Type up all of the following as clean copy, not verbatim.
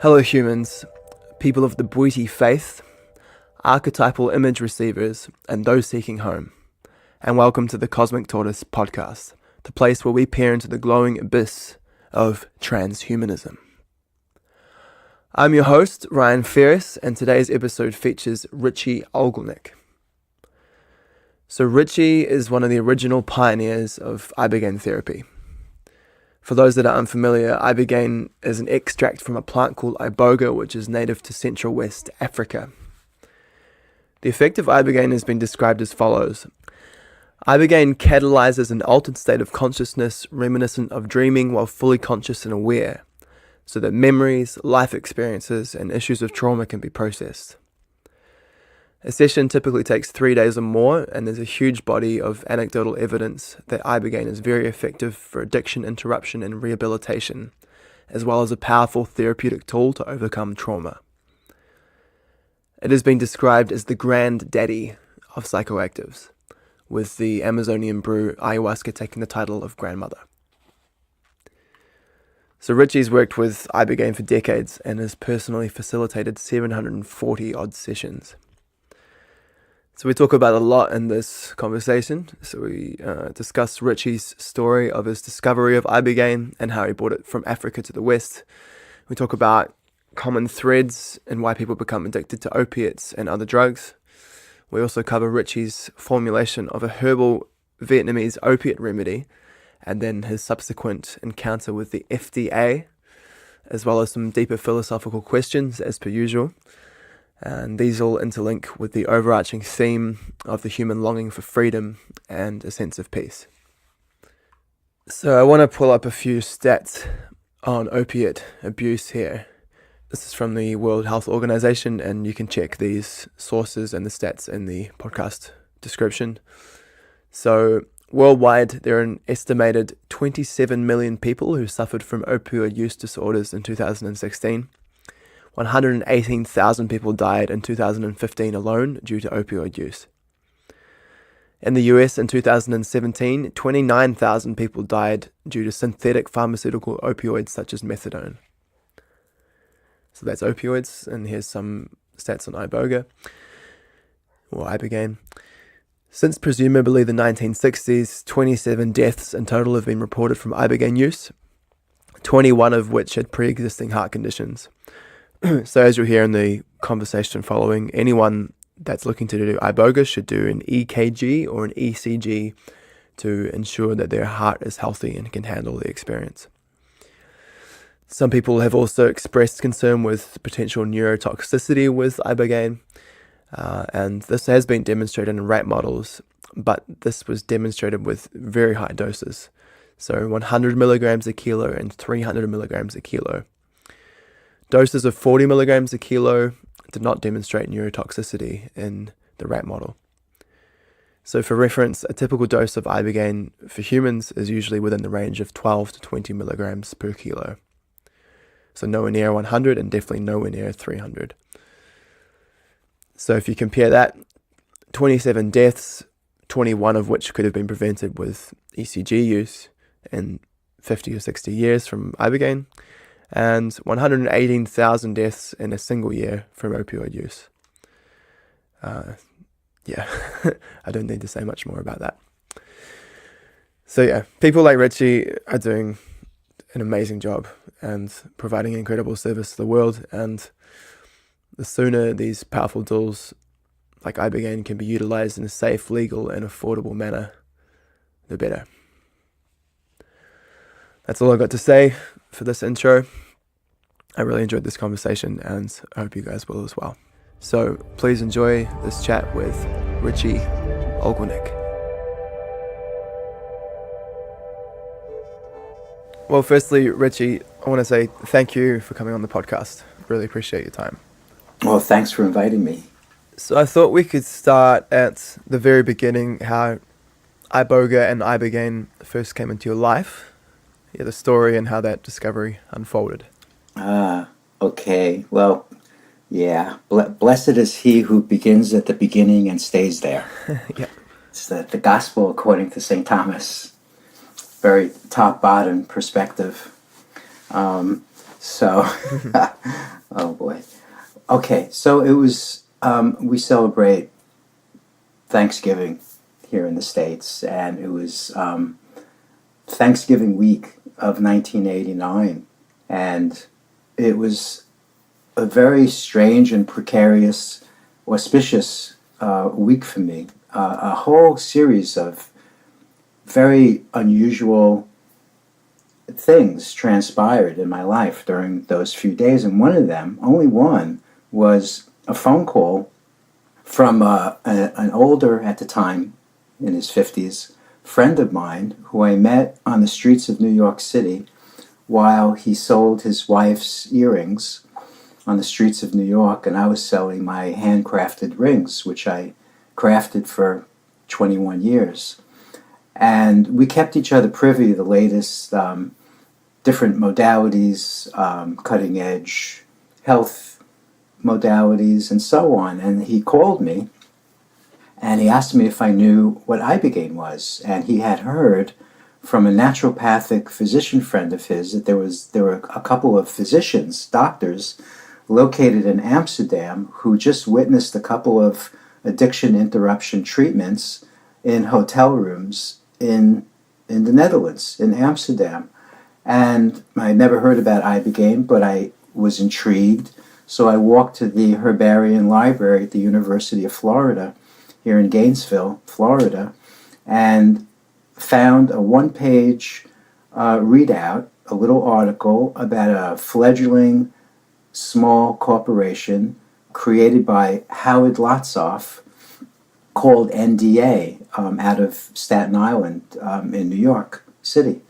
Hello humans, people of the Bwiti faith, archetypal image receivers, and those seeking home. And welcome to the Cosmic Tortoise podcast, the place where we peer into the glowing abyss of transhumanism. I'm your host, Ryan Ferris, and today's episode features Richie Ogulnick. So Richie is one of the original pioneers of Ibogaine therapy. For those that are unfamiliar, Ibogaine is an extract from a plant called Iboga, which is native to Central West Africa. The effect of Ibogaine has been described as follows. Ibogaine catalyzes an altered state of consciousness reminiscent of dreaming while fully conscious and aware, so that memories, life experiences, and issues of trauma can be processed. A session typically takes 3 days or more, and there's a huge body of anecdotal evidence that Ibogaine is very effective for addiction interruption and rehabilitation, as well as a powerful therapeutic tool to overcome trauma. It has been described as the granddaddy of psychoactives, with the Amazonian brew ayahuasca taking the title of grandmother. So Richie's worked with Ibogaine for decades and has personally facilitated 740 odd sessions. So we talk about a lot in this conversation. So we discuss Richie's story of his discovery of Ibogaine and how he brought it from Africa to the West. We talk about common threads and why people become addicted to opiates and other drugs. We also cover Richie's formulation of a herbal Vietnamese opiate remedy and then his subsequent encounter with the FDA, as well as some deeper philosophical questions as per usual. And these all interlink with the overarching theme of the human longing for freedom and a sense of peace. So I want to pull up a few stats on opiate abuse here. This is from the World Health Organization, and you can check these sources and the stats in the podcast description. So worldwide, there are an estimated 27 million people who suffered from opioid use disorders in 2016. 118,000 people died in 2015 alone due to opioid use. In the US in 2017, 29,000 people died due to synthetic pharmaceutical opioids such as methadone. So that's opioids, and here's some stats on Iboga, or Ibogaine. Since presumably the 1960s, 27 deaths in total have been reported from Ibogaine use, 21 of which had pre-existing heart conditions. So as you'll hear in the conversation following, anyone that's looking to do Iboga should do an EKG or an ECG to ensure that their heart is healthy and can handle the experience. Some people have also expressed concern with potential neurotoxicity with Ibogaine, and this has been demonstrated in rat models, but this was demonstrated with very high doses, so 100 milligrams a kilo and 300 milligrams a kilo. Doses of 40 milligrams a kilo did not demonstrate neurotoxicity in the rat model. So for reference, a typical dose of Ibogaine for humans is usually within the range of 12 to 20 milligrams per kilo. So nowhere near 100 and definitely nowhere near 300. So if you compare that, 27 deaths, 21 of which could have been prevented with ECG use in 50 or 60 years from Ibogaine, and 118,000 deaths in a single year from opioid use. I don't need to say much more about that. So yeah, people like Richie are doing an amazing job and providing incredible service to the world, and the sooner these powerful tools like Ibogaine can be utilized in a safe, legal, and affordable manner, the better. That's all I got to say for this intro. I really enjoyed this conversation, and I hope you guys will as well. So please enjoy this chat with Richie Ogulnick. Well, firstly, Richie, I want to say thank you for coming on the podcast. Really appreciate your time. Well, thanks for inviting me. So I thought we could start at the very beginning, how Iboga and Ibogaine first came into your life. Yeah, the story and how that discovery unfolded. Okay. Well, yeah. Blessed is he who begins at the beginning and stays there. Yeah. It's the gospel according to St. Thomas. Very top-bottom perspective. So, oh boy. Okay, so it was, we celebrate Thanksgiving here in the States, and it was Thanksgiving week of 1989, and it was a very strange and precarious, auspicious week for me. A whole series of very unusual things transpired in my life during those few days, and one of them, only one, was a phone call from an older, at the time, in his 50s, friend of mine who I met on the streets of New York City while he sold his wife's earrings on the streets of New York, and I was selling my handcrafted rings, which I crafted for 21 years. And we kept each other privy to the latest different modalities, cutting edge health modalities, and so on. And he called me and he asked me if I knew what Ibogaine was. And he had heard from a naturopathic physician friend of his that there were a couple of physicians, doctors, located in Amsterdam who just witnessed a couple of addiction interruption treatments in hotel rooms in the Netherlands, in Amsterdam. And I had never heard about Ibogaine, but I was intrigued. So I walked to the Herbarian Library at the University of Florida, here in Gainesville, Florida, and found a one-page readout, a little article about a fledgling small corporation created by Howard Lotsoff called NDA out of Staten Island in New York City.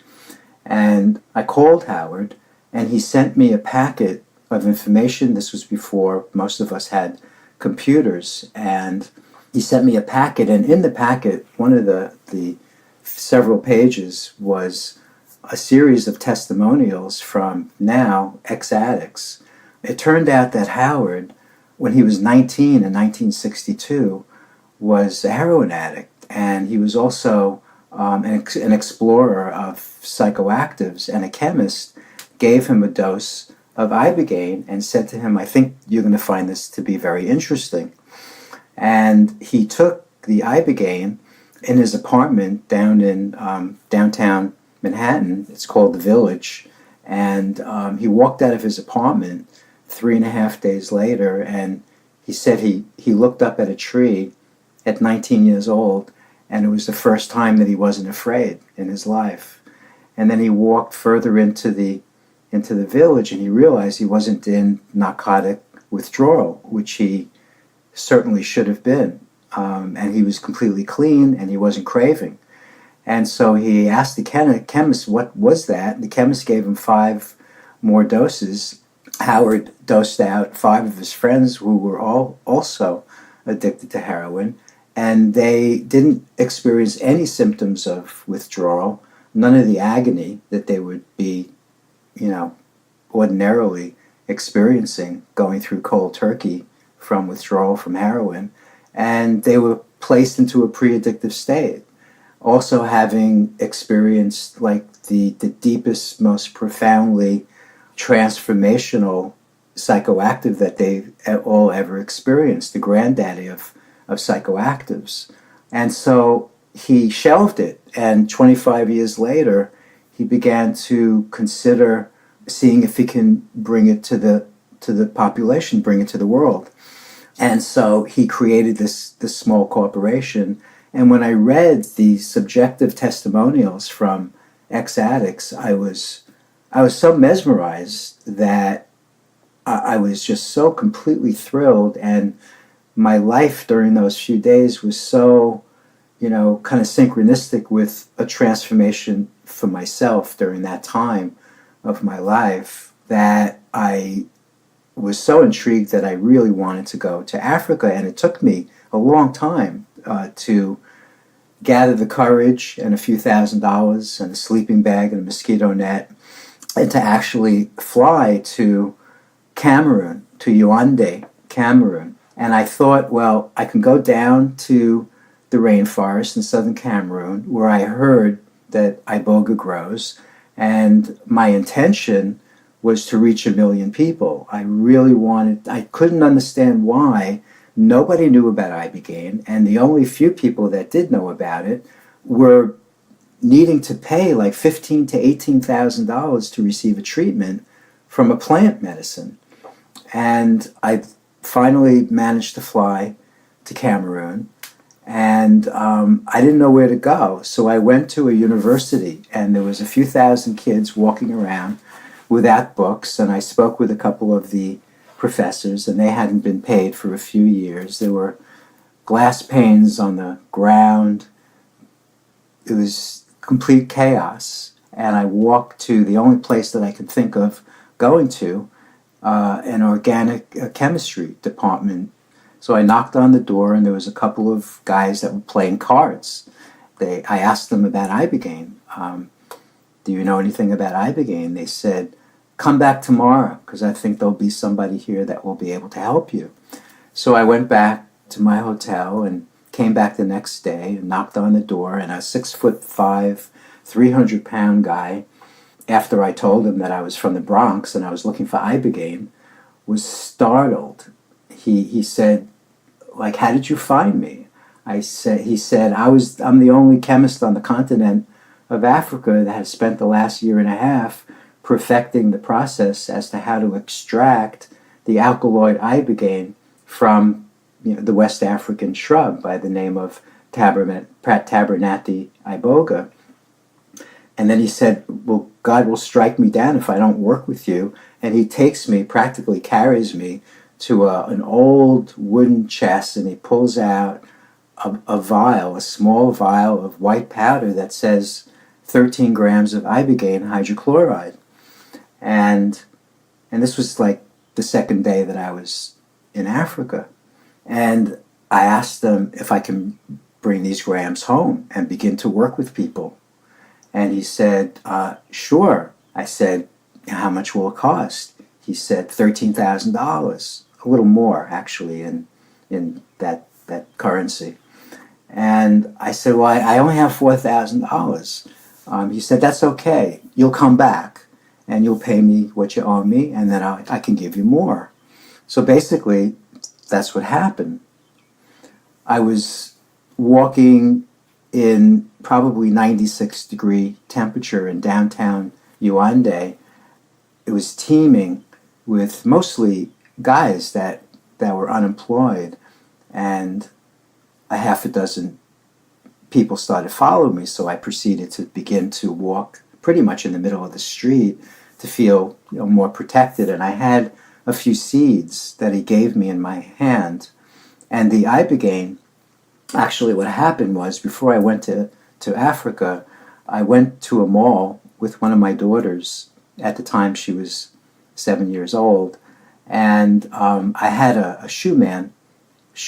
And I called Howard, and he sent me a packet of information. This was before most of us had computers, and he sent me a packet, and in the packet, one of the several pages was a series of testimonials from now ex-addicts. It turned out that Howard, when he was 19 in 1962, was a heroin addict, and he was also an explorer of psychoactives, and a chemist gave him a dose of Ibogaine and said to him, "I think you're going to find this to be very interesting." And he took the Ibogaine in his apartment down in downtown Manhattan. It's called the Village. And he walked out of his apartment 3.5 days later, and he said he looked up at a tree at 19 years old, and it was the first time that he wasn't afraid in his life. And then he walked further into the village, and he realized he wasn't in narcotic withdrawal, which he certainly should have been. And he was completely clean, and he wasn't craving. And so he asked the chemist, what was that? The chemist gave him 5 more doses. Howard dosed out 5 of his friends who were all also addicted to heroin, and they didn't experience any symptoms of withdrawal, none of the agony that they would be, ordinarily experiencing going through cold turkey from withdrawal from heroin, and they were placed into a pre-addictive state, also having experienced like the deepest, most profoundly transformational psychoactive that they've all ever experienced, the granddaddy of psychoactives. And so he shelved it, and 25 years later, he began to consider seeing if he can bring it to the population, bring it to the world. And so he created this small corporation. And when I read the subjective testimonials from ex-addicts, I was so mesmerized that I was just so completely thrilled. And my life during those few days was so, kind of synchronistic with a transformation for myself during that time of my life that I was so intrigued that I really wanted to go to Africa. And it took me a long time to gather the courage and a few $1,000s and a sleeping bag and a mosquito net, and to actually fly to Cameroon, to Yaoundé, Cameroon. And I thought, well, I can go down to the rainforest in southern Cameroon, where I heard that iboga grows, and my intention was to reach 1 million people. I couldn't understand why nobody knew about Ibogaine, and the only few people that did know about it were needing to pay like $15,000 to $18,000 to receive a treatment from a plant medicine. And I finally managed to fly to Cameroon, and I didn't know where to go. So I went to a university, and there was a few thousand kids walking around without books, and I spoke with a couple of the professors, and they hadn't been paid for a few years. There were glass panes on the ground. It was complete chaos, and I walked to the only place that I could think of going to, an organic chemistry department. So I knocked on the door, and there was a couple of guys that were playing cards. I asked them about Ibogaine. Do you know anything about Ibogaine? They said, come back tomorrow, because I think there'll be somebody here that will be able to help you. So I went back to my hotel and came back the next day and knocked on the door, and a 6'5", 300-pound guy, after I told him that I was from the Bronx and I was looking for Ibogaine, was startled. He said, like, how did you find me? He said, I'm the only chemist on the continent of Africa that has spent the last year and a half perfecting the process as to how to extract the alkaloid ibogaine from the West African shrub by the name of Tabernathy iboga. And then he said, well, God will strike me down if I don't work with you. And he takes me, practically carries me, to an old wooden chest, and he pulls out a small vial of white powder that says 13 grams of ibogaine hydrochloride. And this was like the second day that I was in Africa. And I asked them if I can bring these grams home and begin to work with people. And he said, sure. I said, how much will it cost? He said, $13,000, a little more actually in that currency. And I said, well, I only have $4,000. He said, that's okay. You'll come back and you'll pay me what you owe me, and then I can give you more. So basically, that's what happened. I was walking in probably 96-degree temperature in downtown Yaoundé. It was teeming with mostly guys that were unemployed, and a half a dozen people started following me, so I proceeded to begin to walk pretty much in the middle of the street to feel more protected. And I had a few seeds that he gave me in my hand. And the ibogaine, actually what happened was, before I went to Africa, I went to a mall with one of my daughters. At the time she was 7 years old, and I had a shoe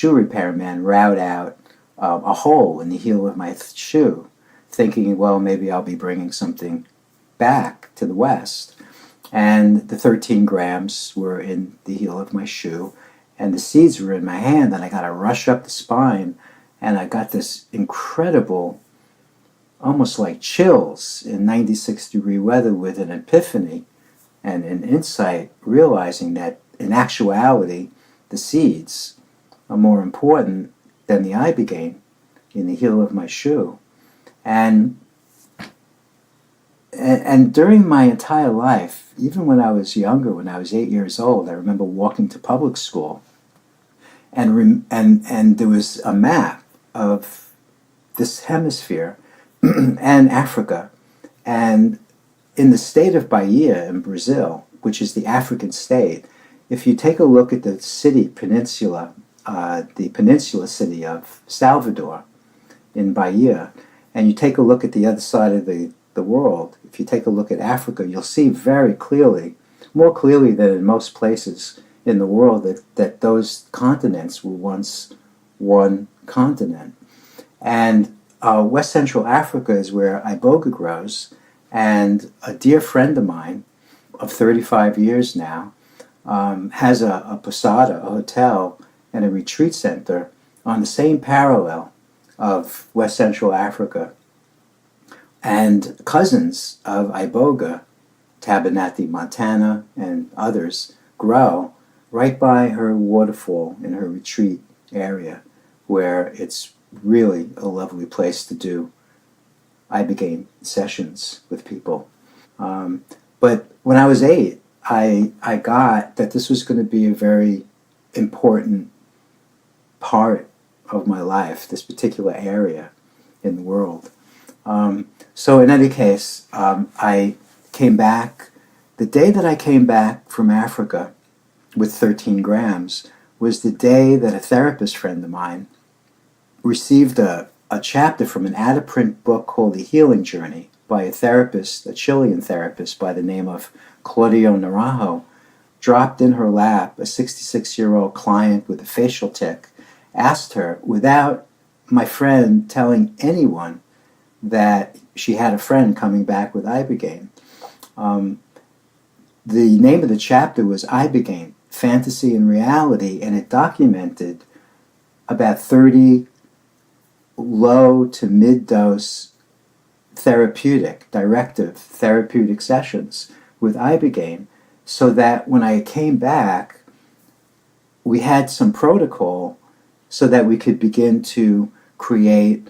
repairman route out a hole in the heel of my shoe, thinking, well, maybe I'll be bringing something back to the West. And the 13 grams were in the heel of my shoe, and the seeds were in my hand, and I got a rush up the spine, and I got this incredible, almost like chills in 96-degree weather, with an epiphany and an insight, realizing that in actuality, the seeds are more important than the ibogaine in the heel of my shoe. And during my entire life, even when I was younger, when I was 8 years old, I remember walking to public school, and there was a map of this hemisphere and Africa, and in the state of Bahia in Brazil, which is the African state, if you take a look at the peninsula city of Salvador in Bahia, and you take a look at the other side of the the world. If you take a look at Africa, you'll see very clearly, more clearly than in most places in the world, that those continents were once one continent. And West Central Africa is where iboga grows, and a dear friend of mine of 35 years now has a posada, a hotel, and a retreat center on the same parallel of West Central Africa. And cousins of iboga, Tabanati, Montana, and others, grow right by her waterfall in her retreat area, where it's really a lovely place to do Ibogaine sessions with people. But when I was 8, I got that this was going to be a very important part of my life, this particular area in the world. So in any case, I came back. The day that I came back from Africa with 13 grams was the day that a therapist friend of mine received a chapter from an out-of-print book called The Healing Journey by a therapist, a Chilean therapist by the name of Claudio Naranjo, dropped in her lap. A 66-year-old client with a facial tic asked her, without my friend telling anyone that she had a friend coming back with Ibogaine. The name of the chapter was Ibogaine, Fantasy and Reality, and it documented about 30 low to mid-dose directive therapeutic sessions with Ibogaine, so that when I came back, we had some protocol so that we could begin to create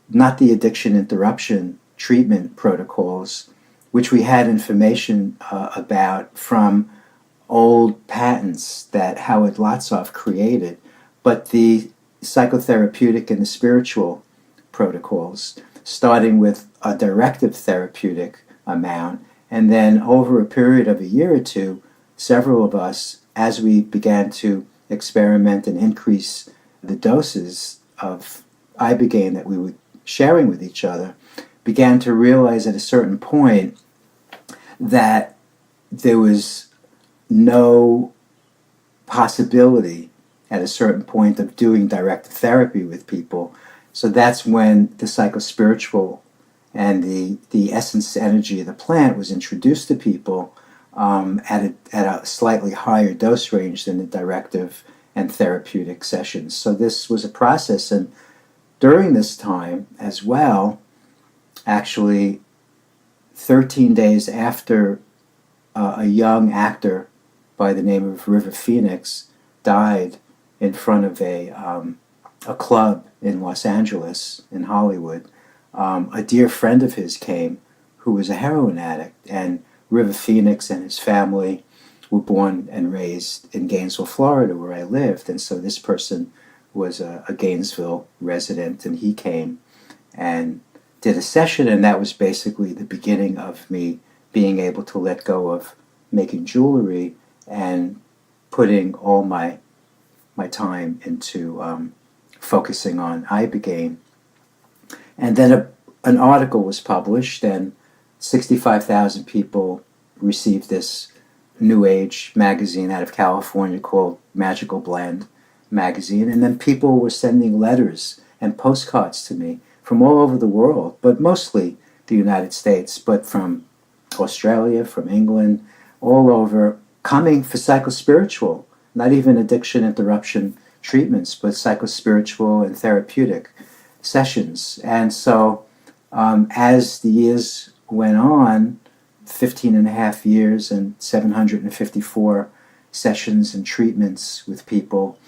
not the addiction interruption treatment protocols, which we had information about from old patents that Howard Lotsoff created, but the psychotherapeutic and the spiritual protocols, starting with a directive therapeutic amount, and then over a period of a year or two, several of us, as we began to experiment and increase the doses of Ibogaine that we were sharing with each other, began to realize at a certain point that there was no possibility at a certain point of doing directed therapy with people. So that's when the psychospiritual and the essence energy of the plant was introduced to people at a slightly higher dose range than the directive and therapeutic sessions. So this was a process, and during this time as well, actually 13 days after a young actor by the name of River Phoenix died in front of a club in Los Angeles, in Hollywood, a dear friend of his came who was a heroin addict, and River Phoenix and his family were born and raised in Gainesville, Florida, where I lived, and so this person was a Gainesville resident, and he came and did a session, and that was basically the beginning of me being able to let go of making jewelry and putting all my time into focusing on Ibogaine. And then an article was published, and 65,000 people received this New Age magazine out of California called Magical Blend magazine, and then people were sending letters and postcards to me from all over the world, but mostly the United States, but from Australia, from England, all over, coming for psychospiritual, not even addiction interruption treatments, but psychospiritual and therapeutic sessions. And so as the years went on, 15 and a half years and 754 sessions and treatments with people,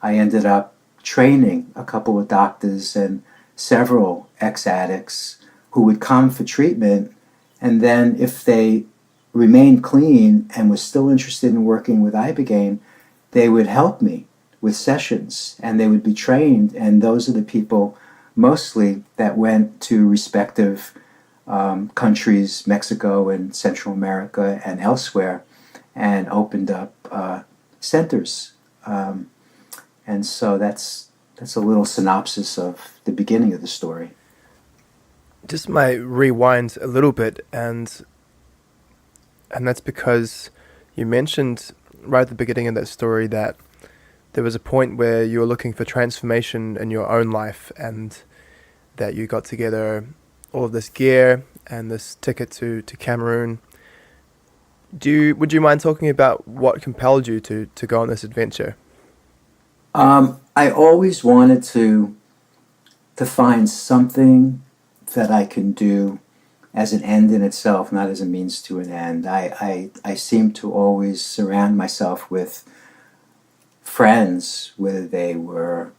I ended up training a couple of doctors and several ex-addicts who would come for treatment, and then if they remained clean and was still interested in working with Ibogaine, they would help me with sessions, and they would be trained, and those are the people mostly that went to respective countries, Mexico and Central America and elsewhere, and opened up centers. And so that's a little synopsis of the beginning of the story. Just might rewind a little bit, and that's because you mentioned right at the beginning of that story that there was a point where you were looking for transformation in your own life, and that you got together all of this gear and this ticket to Cameroon. Would you mind talking about what compelled you to go on this adventure? I always wanted to find something that I can do as an end in itself, not as a means to an end. I seem to always surround myself with friends, whether they were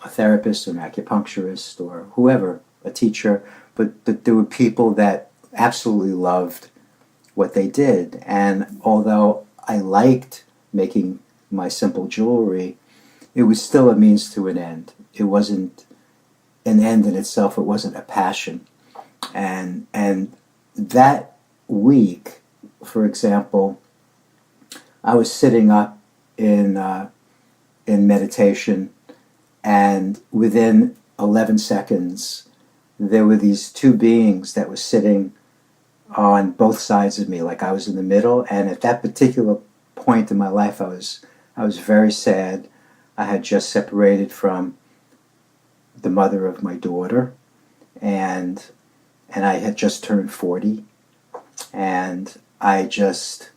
a therapist or an acupuncturist or whoever, a teacher, but there were people that absolutely loved what they did. And although I liked making my simple jewelry, it was still a means to an end. It wasn't an end in itself. It wasn't a passion. And that week, for example, I was sitting up in meditation, and within 11 seconds, there were these two beings that were sitting on both sides of me, like I was in the middle. And at that particular point in my life, I was very sad. I had just separated from the mother of my daughter, and I had just turned 40, and I just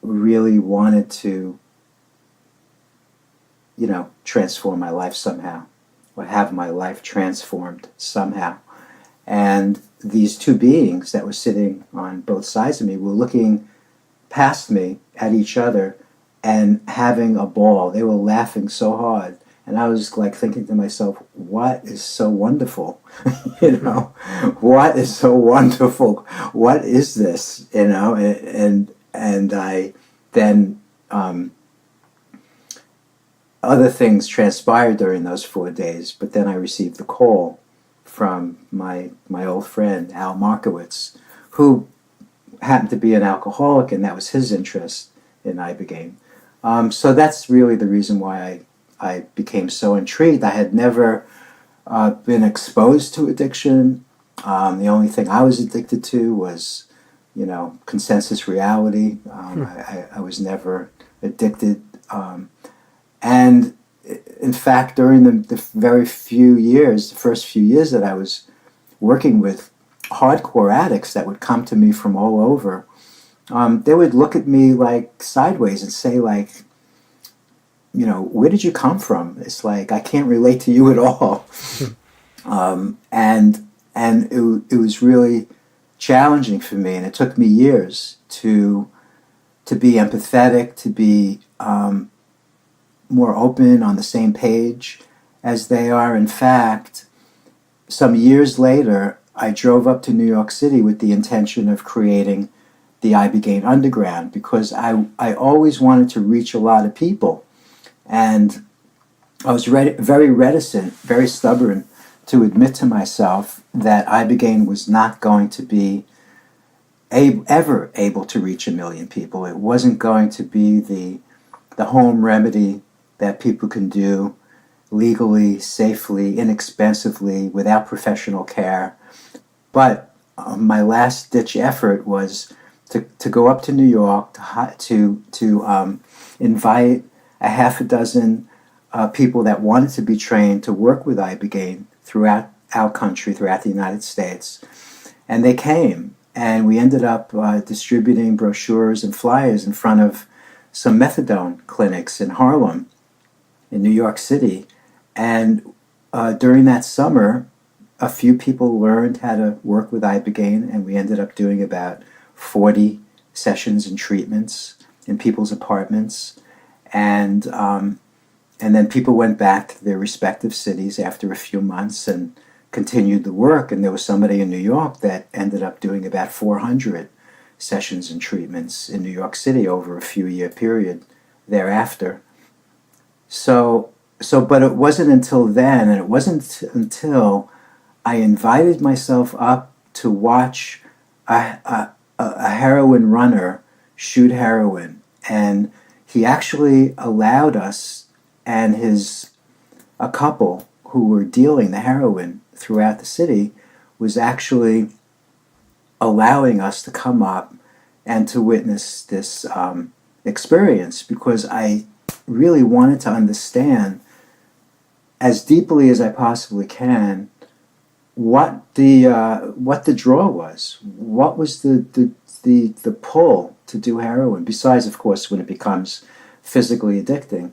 really wanted to, transform my life somehow, or have my life transformed somehow. And these two beings that were sitting on both sides of me were looking past me at each other and having a ball. They were laughing so hard. And I was like thinking to myself, what is so wonderful? What is so wonderful? What is this? And I then, other things transpired during those 4 days, but then I received the call from my old friend, Al Markowitz, who happened to be an alcoholic, and that was his interest in Ibogaine. So that's really the reason why I became so intrigued. I had never been exposed to addiction. The only thing I was addicted to was, consensus reality. I was never addicted. And in fact, during the first few years that I was working with hardcore addicts that would come to me from all over, they would look at me like sideways and say like, where did you come from? It's like, I can't relate to you at all. And it was really challenging for me, and it took me years to be empathetic, to be more open, on the same page as they are. In fact, some years later, I drove up to New York City with the intention of creating the Ibogaine Underground, because I always wanted to reach a lot of people. And I was very reticent, very stubborn to admit to myself that Ibogaine was not going to be ever able to reach 1 million people. It wasn't going to be the home remedy that people can do legally, safely, inexpensively, without professional care. But my last-ditch effort was to go up to New York to invite a half a dozen people that wanted to be trained to work with Ibogaine throughout our country, throughout the United States. And they came, and we ended up distributing brochures and flyers in front of some methadone clinics in Harlem, in New York City. And during that summer, a few people learned how to work with Ibogaine, and we ended up doing about 40 sessions and treatments in people's apartments. And then people went back to their respective cities after a few months and continued the work. And there was somebody in New York that ended up doing about 400 sessions and treatments in New York City over a few-year period thereafter. But it wasn't until then, and it wasn't until I invited myself up to watch a heroin runner shoot heroin, and he actually allowed us and a couple who were dealing the heroin throughout the city was actually allowing us to come up and to witness this experience, because I really wanted to understand as deeply as I possibly can what the draw was, what was the pull to do heroin, besides, of course, when it becomes physically addicting.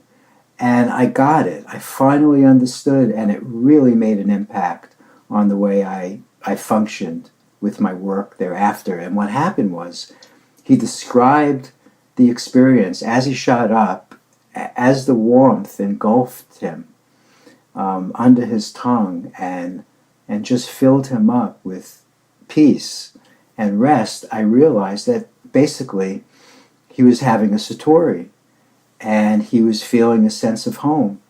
And I got it. I finally understood, and it really made an impact on the way I functioned with my work thereafter. And what happened was, he described the experience as he shot up, as the warmth engulfed him under his tongue, and just filled him up with peace and rest. I realized that basically he was having a satori, and he was feeling a sense of home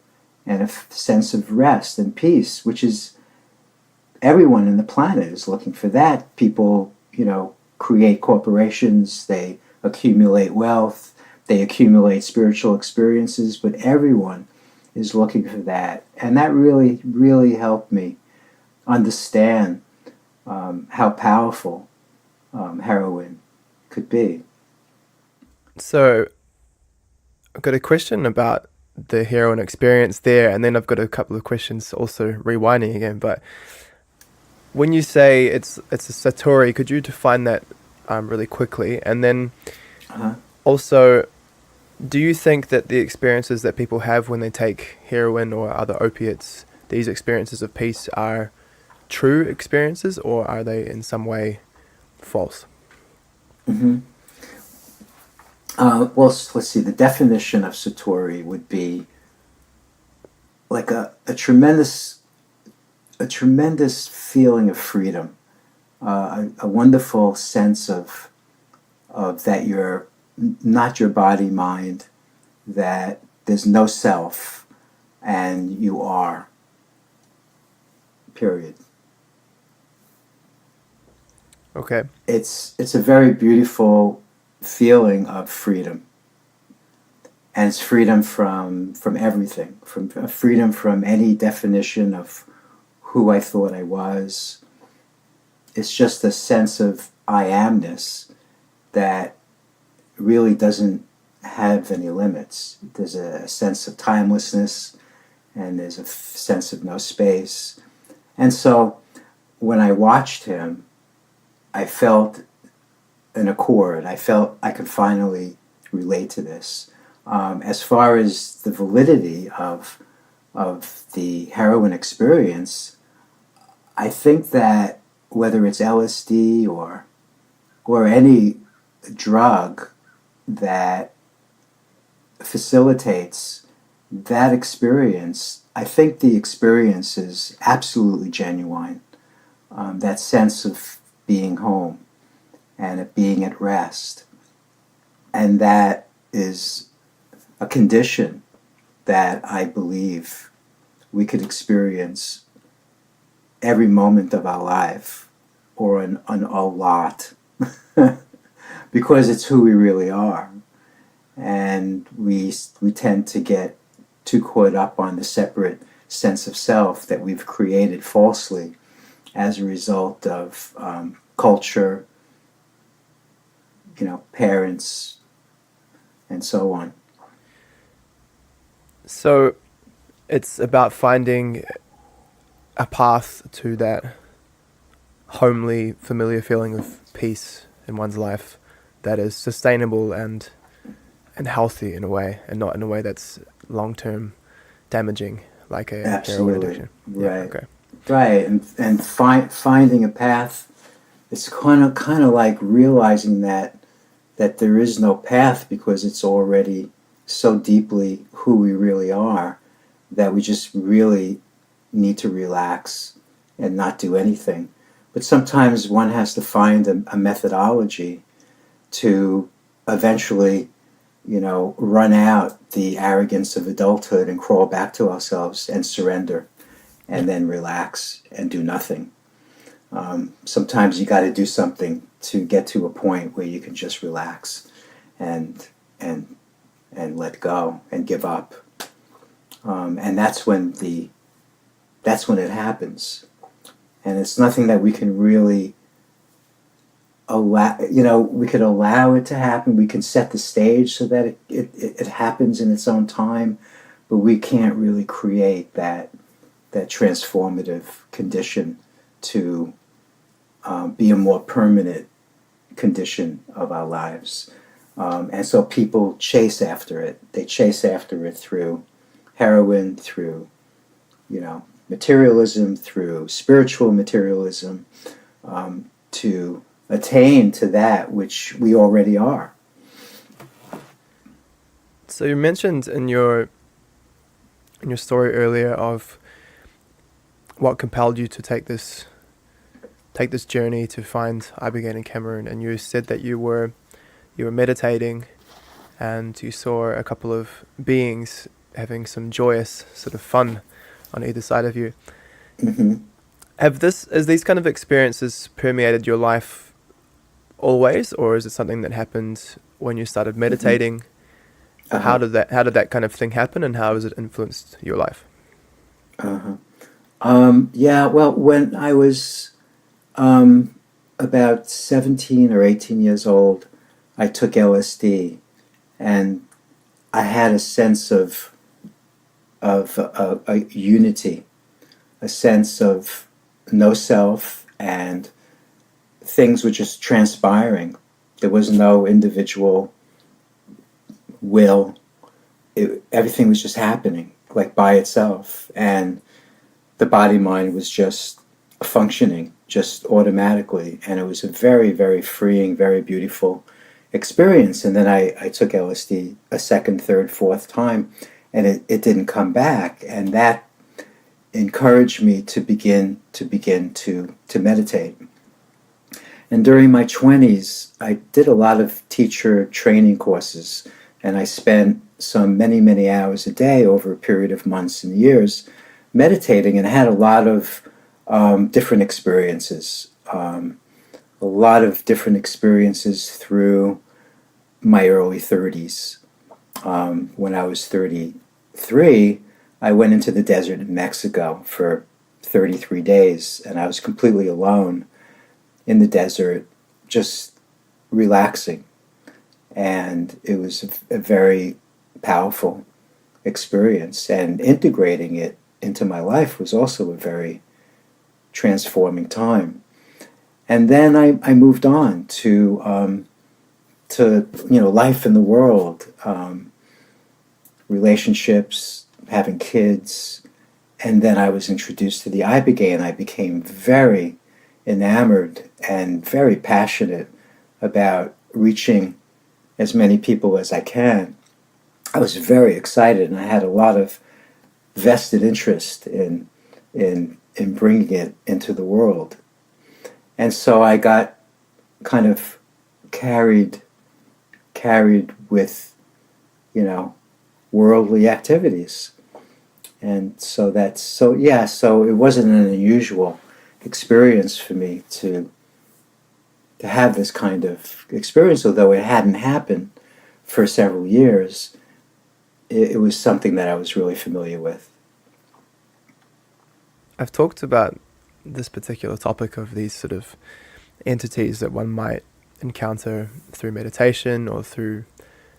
and a sense of rest and peace, which is, everyone in the planet is looking for that. People, create corporations, they accumulate wealth, they accumulate spiritual experiences, but everyone is looking for that. And that really, really helped me understand how powerful heroin could be. So I've got a question about the heroin experience there, and then I've got a couple of questions also rewinding again. But when you say it's a satori, could you define that really quickly? And then also, do you think that the experiences that people have when they take heroin or other opiates, these experiences of peace, are true experiences, or are they in some way false? Mm-hmm. Well, let's see. The definition of satori would be like a tremendous feeling of freedom, a wonderful sense of that you're not your body, mind, that there's no self, and you are. Period. Okay. It's a very beautiful feeling of freedom, and it's freedom from everything, from freedom from any definition of who I thought I was. It's just a sense of I amness that really doesn't have any limits. There's a sense of timelessness, and there's a sense of no space. And so when I watched him, I felt an accord. I felt I could finally relate to this. As far as the validity of the heroin experience, I think that whether it's LSD or any drug that facilitates that experience, I think the experience is absolutely genuine. That sense of being home and of being at rest. And that is a condition that I believe we could experience every moment of our life, or a lot, because it's who we really are. And we tend to get too caught up on the separate sense of self that we've created falsely as a result of culture, parents, and so on. So it's about finding a path to that homely, familiar feeling of peace in one's life that is sustainable and healthy in a way, and not in a way that's long-term damaging, like a heroin addiction. Right. Yeah, okay. Right, and finding a path. It's kind of like realizing that there is no path, because it's already so deeply who we really are, that we just really need to relax and not do anything. But sometimes one has to find a methodology to eventually, run out the arrogance of adulthood and crawl back to ourselves and surrender, and then relax and do nothing. Sometimes you got to do something to get to a point where you can just relax and let go and give up. And that's when it happens. and it's nothing that we can really allow. We could allow it to happen. We can set the stage so that it happens in its own time, but we can't really create that transformative condition to be a more permanent condition of our lives. And so people chase after it. They chase after it through heroin, through, materialism, through spiritual materialism, to attain to that which we already are. So you mentioned in your story earlier of what compelled you to take this journey to find Ibogaine in Cameroon, and you said that you were meditating and you saw a couple of beings having some joyous sort of fun on either side of you. Mm-hmm. Has these kind of experiences permeated your life always, or is it something that happened when you started meditating? Mm-hmm. Uh-huh. How did that kind of thing happen, and how has it influenced your life? Uh-huh. Well, when I was about 17 or 18 years old, I took LSD, and I had a sense of a unity, a sense of no self, and things were just transpiring. There was no individual will. Everything was just happening, like by itself, and the body-mind was just functioning just automatically, and it was a very, very freeing, very beautiful experience. And then I took LSD a second, third, fourth time, and it didn't come back, and that encouraged me to begin to meditate. And during my 20s, I did a lot of teacher training courses, and I spent many hours a day over a period of months and years meditating, and I had a lot of different experiences. Through my early 30s. When I was 33, I went into the desert in Mexico for 33 days, and I was completely alone in the desert, just relaxing. And it was a very powerful experience, and integrating it into my life was also a very transforming time. And then I moved on to life in the world, relationships, having kids, and then I was introduced to the Ibogaine. I became very enamored and very passionate about reaching as many people as I can. I was very excited, and I had a lot of vested interest in bringing it into the world. And so I got kind of carried with, worldly activities. And so so it wasn't an unusual experience for me to have this kind of experience, although it hadn't happened for several years. It was something that I was really familiar with. I've talked about this particular topic of these sort of entities that one might encounter through meditation or through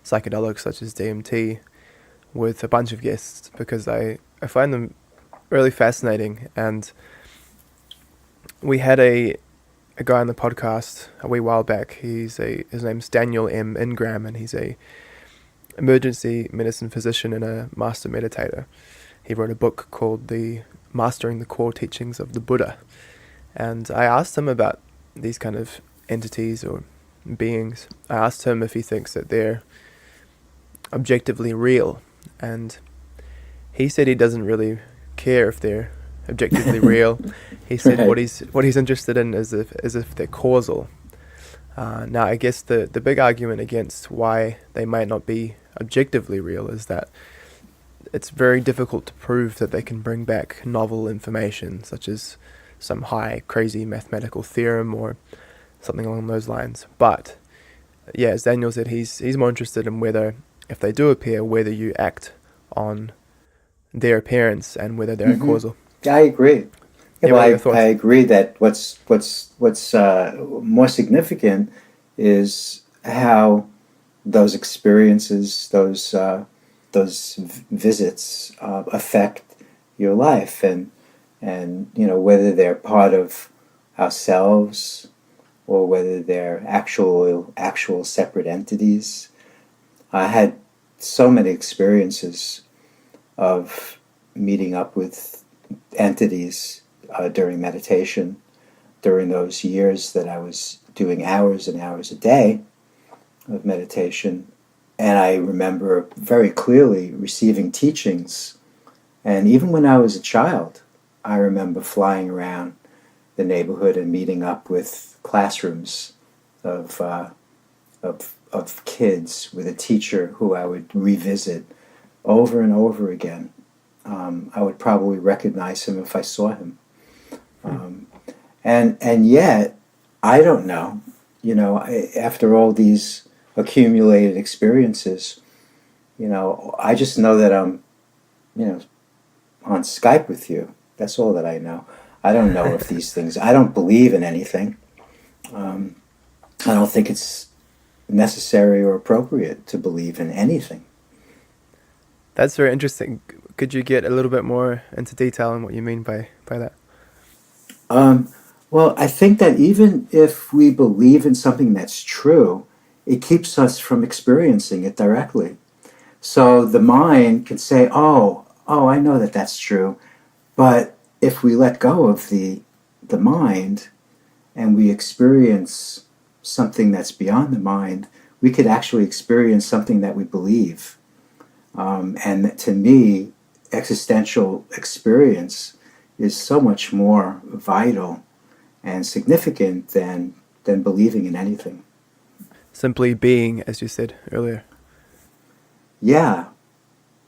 psychedelics such as DMT with a bunch of guests, because I find them really fascinating. And we had a guy on the podcast a wee while back. His name's Daniel M. Ingram, and he's a emergency medicine physician and a master meditator. He wrote a book called The Mastering the Core Teachings of the Buddha. And I asked him about these kind of entities or beings. I asked him if he thinks that they're objectively real, and he said he doesn't really care if they're objectively real. He said right. what he's interested in is if they're causal. Now, I guess the big argument against why they might not be objectively real is that it's very difficult to prove that they can bring back novel information, such as some high, crazy mathematical theorem or something along those lines. But, yeah, as Daniel said, he's more interested in whether, if they do appear, whether you act on their appearance and whether they're causal. I agree. Yeah, Yeah, what well, are your I thoughts? agree that what's more significant is how those experiences, those visits affect your life, and whether they're part of ourselves or whether they're actual separate entities. I had so many experiences of meeting up with entities during meditation during those years that I was doing hours and hours a day of meditation. And I remember very clearly receiving teachings. And even when I was a child, I remember flying around the neighborhood and meeting up with classrooms of, of kids with a teacher who I would revisit over and over again. I would probably recognize him if I saw him. Um, and yet, I don't know, after all these accumulated experiences, I just know that I'm, you know, on Skype with you. That's all that I know. I don't know if these things, I don't believe in anything. Um, I don't think it's necessary or appropriate to believe in anything. That's very interesting. Could you get a little bit more into detail on what you mean by that? Um, well, I think that even if we believe in something that's true, it keeps us from experiencing it directly. So the mind can say, "Oh, I know that that's true," but if we let go of the mind and we experience something that's beyond the mind, we could actually experience something that we believe. And to me, existential experience is so much more vital and significant than believing in anything. Simply being, as you said earlier. Yeah,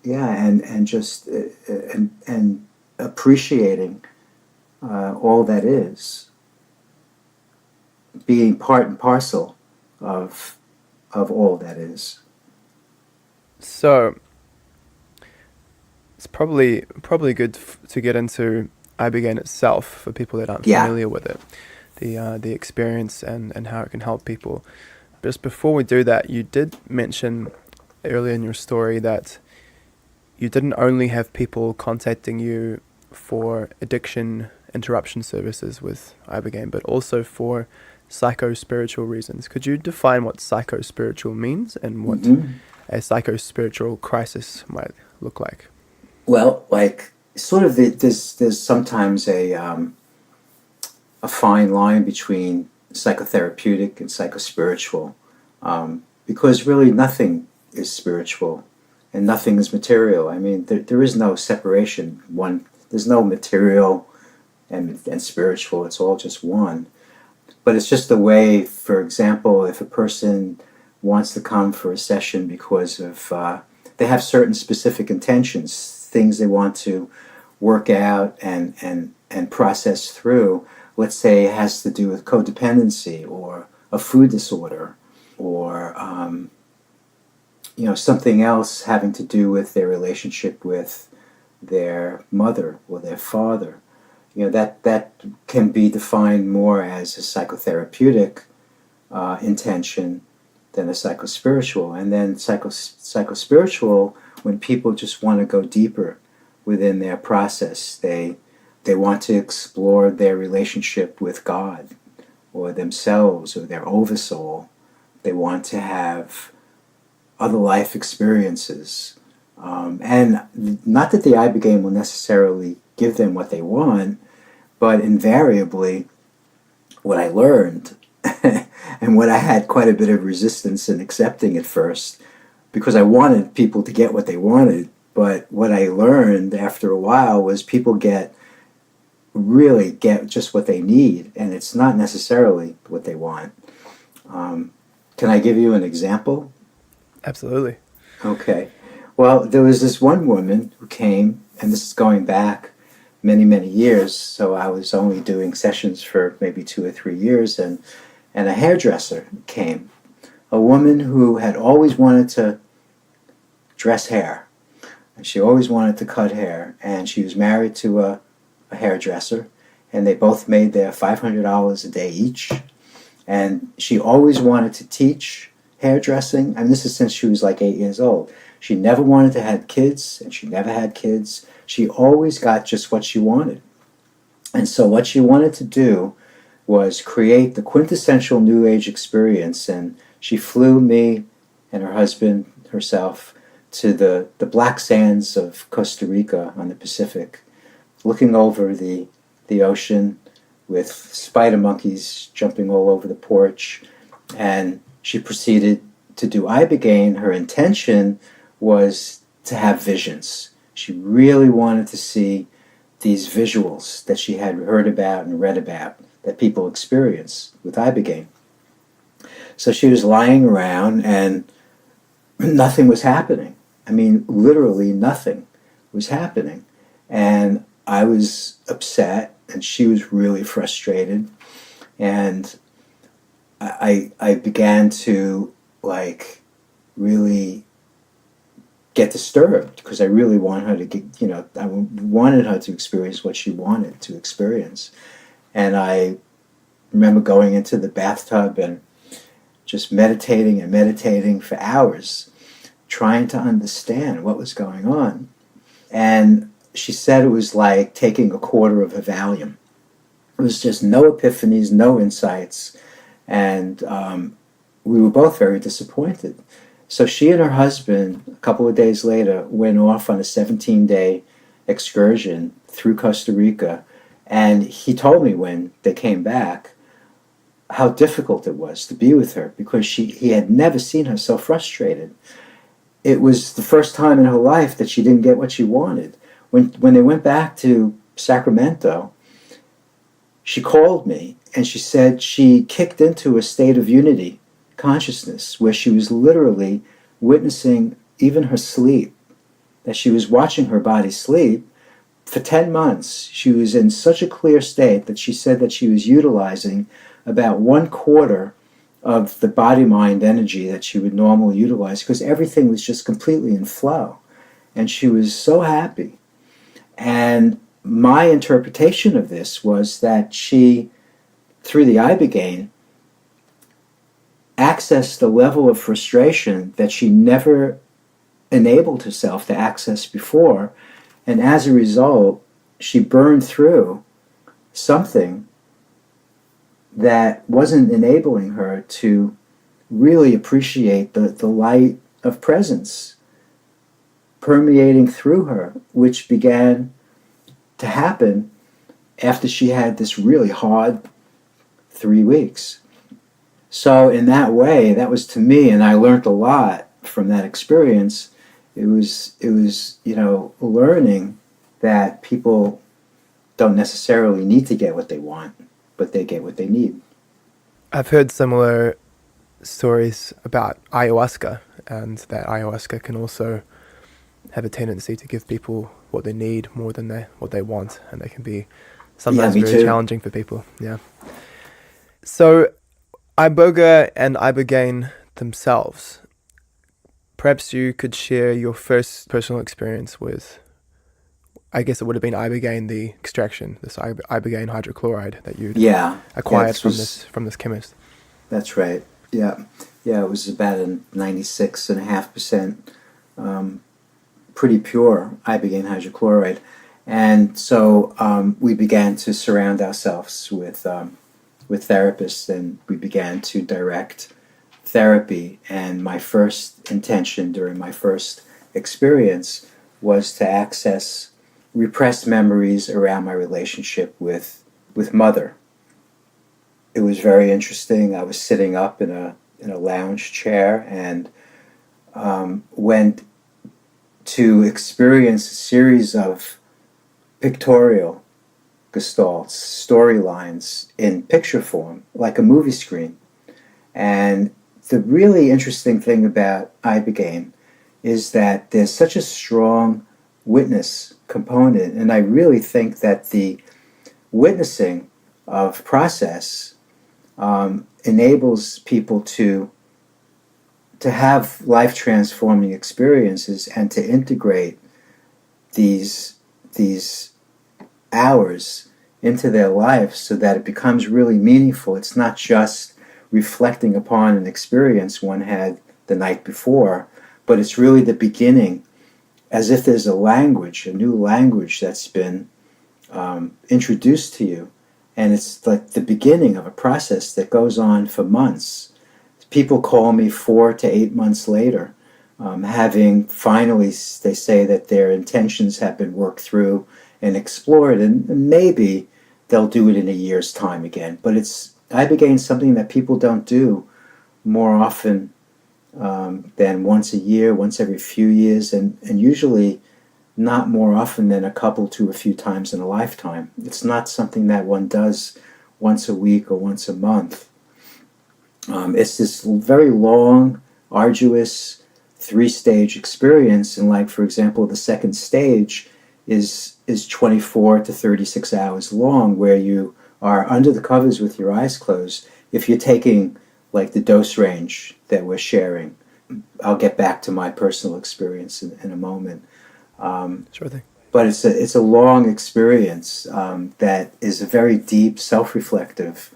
yeah, and just and appreciating all that is, being part and parcel of all that is. So it's probably good to get into Ibogaine itself for people that aren't Yeah. familiar with it, the experience and how it can help people. Just before we do that, you did mention earlier in your story that you didn't only have people contacting you for addiction interruption services with Ibogaine, but also for psycho-spiritual reasons. Could you define what psycho-spiritual means and what Hmm. a psycho-spiritual crisis might look like? Well, like sort of there's sometimes a fine line between psychotherapeutic and psychospiritual, because really nothing is spiritual and nothing is material. I mean, there is no separation. There's no material and spiritual. It's all just one. But it's just the way, for example, if a person wants to come for a session because of they have certain specific intentions, things they want to work out and process through. Let's say it has to do with codependency or a food disorder or something else having to do with their relationship with their mother or their father. That can be defined more as a psychotherapeutic intention than a psychospiritual. And then psychospiritual, when people just want to go deeper within their process, they want to explore their relationship with God or themselves or their oversoul. They want to have other life experiences. And not that the Ibogaine will necessarily give them what they want, but invariably, what I learned, and what I had quite a bit of resistance in accepting at first, because I wanted people to get what they wanted, but what I learned after a while was people really get just what they need, and it's not necessarily what they want. Can I give you an example? Absolutely. Okay. Well, there was this one woman who came, and this is going back many, many years, so I was only doing sessions for maybe 2 or 3 years, and a hairdresser came. A woman who had always wanted to dress hair, and she always wanted to cut hair, and she was married to a hairdresser, and they both made their $500 a day each. And she always wanted to teach hairdressing, and this is since she was like 8 years old. She never wanted to have kids, and she never had kids. She always got just what she wanted. And so what she wanted to do was create the quintessential New Age experience, and she flew me and her husband, herself, to the black sands of Costa Rica on the Pacific, looking over the ocean with spider monkeys jumping all over the porch. And she proceeded to do Ibogaine. Her intention was to have visions. She really wanted to see these visuals that she had heard about and read about that people experience with Ibogaine. So she was lying around and nothing was happening. I mean, literally nothing was happening. And I was upset, and she was really frustrated. And I began to, like, really get disturbed, because I really wanted her to get, I wanted her to experience what she wanted to experience. And I remember going into the bathtub and just meditating and meditating for hours, trying to understand what was going on. And she said it was like taking a quarter of a Valium. It was just no epiphanies, no insights, and we were both very disappointed. So she and her husband, a couple of days later, went off on a 17-day excursion through Costa Rica, and he told me when they came back how difficult it was to be with her, because he had never seen her so frustrated. It was the first time in her life that she didn't get what she wanted. When they went back to Sacramento, she called me and she said she kicked into a state of unity consciousness where she was literally witnessing even her sleep, that she was watching her body sleep. For 10 months, she was in such a clear state that she said that she was utilizing about 1/4 of the body-mind energy that she would normally utilize, because everything was just completely in flow. And she was so happy. And my interpretation of this was that she, through the Ibogaine, accessed a level of frustration that she never enabled herself to access before. And as a result, she burned through something that wasn't enabling her to really appreciate the light of presence permeating through her, which began to happen after she had this really hard 3 weeks. So in that way, that was to me, and I learned a lot from that experience. It was learning that people don't necessarily need to get what they want, but they get what they need. I've heard similar stories about ayahuasca, and that ayahuasca can also have a tendency to give people what they need more than what they want, and they can be sometimes very challenging for people. Yeah. So Iboga and Ibogaine themselves, perhaps you could share your first personal experience with, I guess it would have been Ibogaine, the extraction, this Ibogaine hydrochloride that you'd acquired from this chemist. That's right. Yeah. It was about a 96.5% pretty pure Ibogaine hydrochloride. And so we began to surround ourselves with therapists, and we began to direct therapy. And my first intention during my first experience was to access repressed memories around my relationship with Mother. It was very interesting. I was sitting up in a lounge chair and went to experience a series of pictorial gestalts, storylines in picture form, like a movie screen. And the really interesting thing about Ibogaine is that there's such a strong witness component, and I really think that the witnessing of process enables people to have life-transforming experiences and to integrate these hours into their life so that it becomes really meaningful. It's not just reflecting upon an experience one had the night before, but it's really the beginning, as if there's a language, a new language that's been introduced to you. And it's like the beginning of a process that goes on for months. People call me 4 to 8 months later, having finally, they say that their intentions have been worked through and explored, and maybe they'll do it in a year's time again. But Ibogaine is something that people don't do more often than once a year, once every few years, and usually not more often than a couple to a few times in a lifetime. It's not something that one does once a week or once a month. It's this very long, arduous, 3-stage experience, and like, for example, the second stage is 24 to 36 hours long, where you are under the covers with your eyes closed. If you're taking like the dose range that we're sharing, I'll get back to my personal experience in a moment. Sure thing. But it's a long experience that is a very deep, self-reflective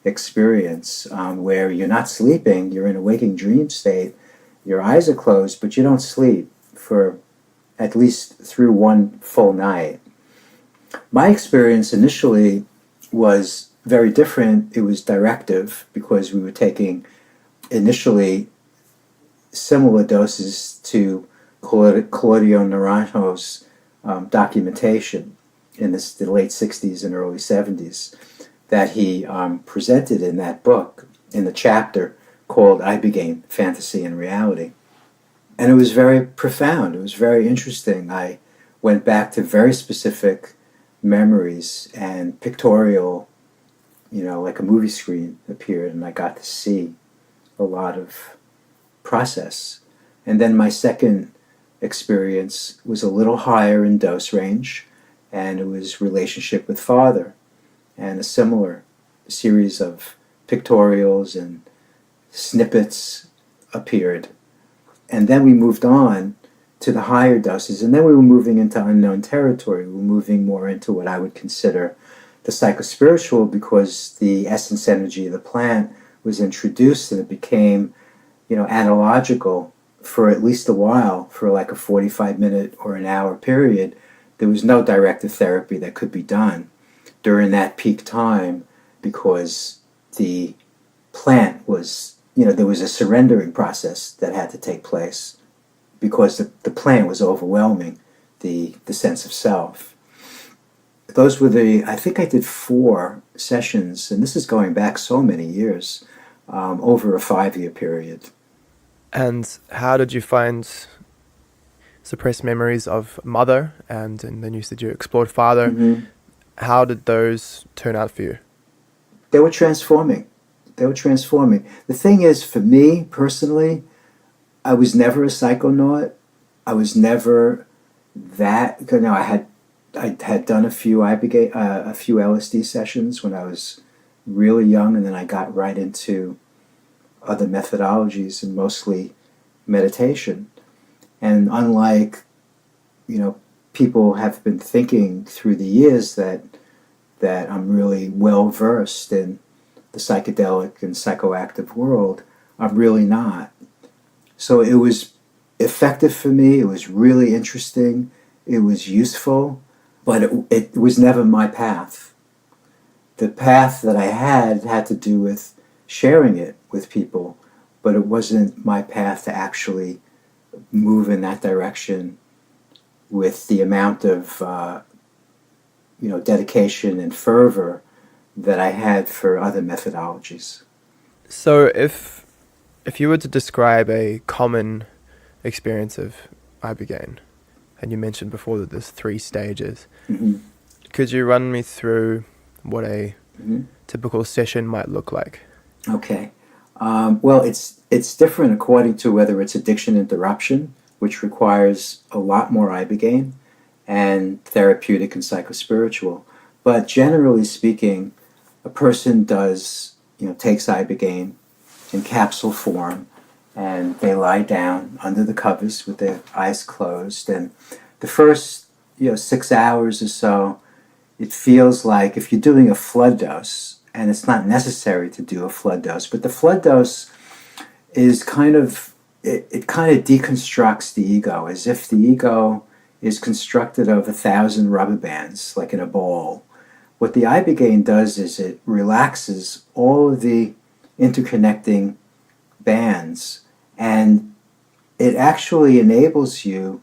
experience where you're not sleeping, you're in a waking dream state, your eyes are closed, but you don't sleep for at least through one full night. My experience initially was very different. It was directive because we were taking initially similar doses to Claudio Naranjo's documentation in the late 60s and early 70s that he presented in that book, in the chapter called Ibogaine, Fantasy and Reality. And it was very profound. It was very interesting. I went back to very specific memories, and pictorial, like a movie screen appeared, and I got to see a lot of process. And then my second experience was a little higher in dose range, and it was relationship with Father, and a similar series of pictorials and snippets appeared. And then we moved on to the higher doses, and then we were moving into unknown territory. We were moving more into what I would consider the psychospiritual, because the essence energy of the plant was introduced, and it became, analogical for at least a while, for like a 45-minute or an hour period. There was no directive therapy that could be done during that peak time, because the plant was, there was a surrendering process that had to take place, because the plant was overwhelming the sense of self. Those were I think I did 4 sessions, and this is going back so many years, over a 5-year period. And how did you find suppressed memories of mother, and then you said you explored father? Mm-hmm. How did those turn out for you? They were transforming. The thing is, for me personally, I was never a psychonaut. I was never that. I had done a few LSD sessions when I was really young, and then I got right into other methodologies, and mostly meditation. And unlike, people have been thinking through the years that I'm really well versed in the psychedelic and psychoactive world, I'm really not. So it was effective for me. It was really interesting. It was useful, but it was never my path. The path that I had to do with sharing it with people, but it wasn't my path to actually move in that direction with the amount of dedication and fervor that I had for other methodologies. So if you were to describe a common experience of Ibogaine, and you mentioned before that there's 3 stages, Mm-hmm. could you run me through what a Mm-hmm. typical session might look like? Okay. Well, it's different according to whether it's addiction interruption, which requires a lot more Ibogaine, and therapeutic and psychospiritual. But generally speaking, a person takes Ibogaine in capsule form, and they lie down under the covers with their eyes closed. And the first 6 hours or so it feels like if you're doing a flood dose, and it's not necessary to do a flood dose, but the flood dose is kind of, it kind of deconstructs the ego, as if the ego is constructed of 1,000 rubber bands, like in a ball. What the Ibogaine does is it relaxes all of the interconnecting bands, and it actually enables you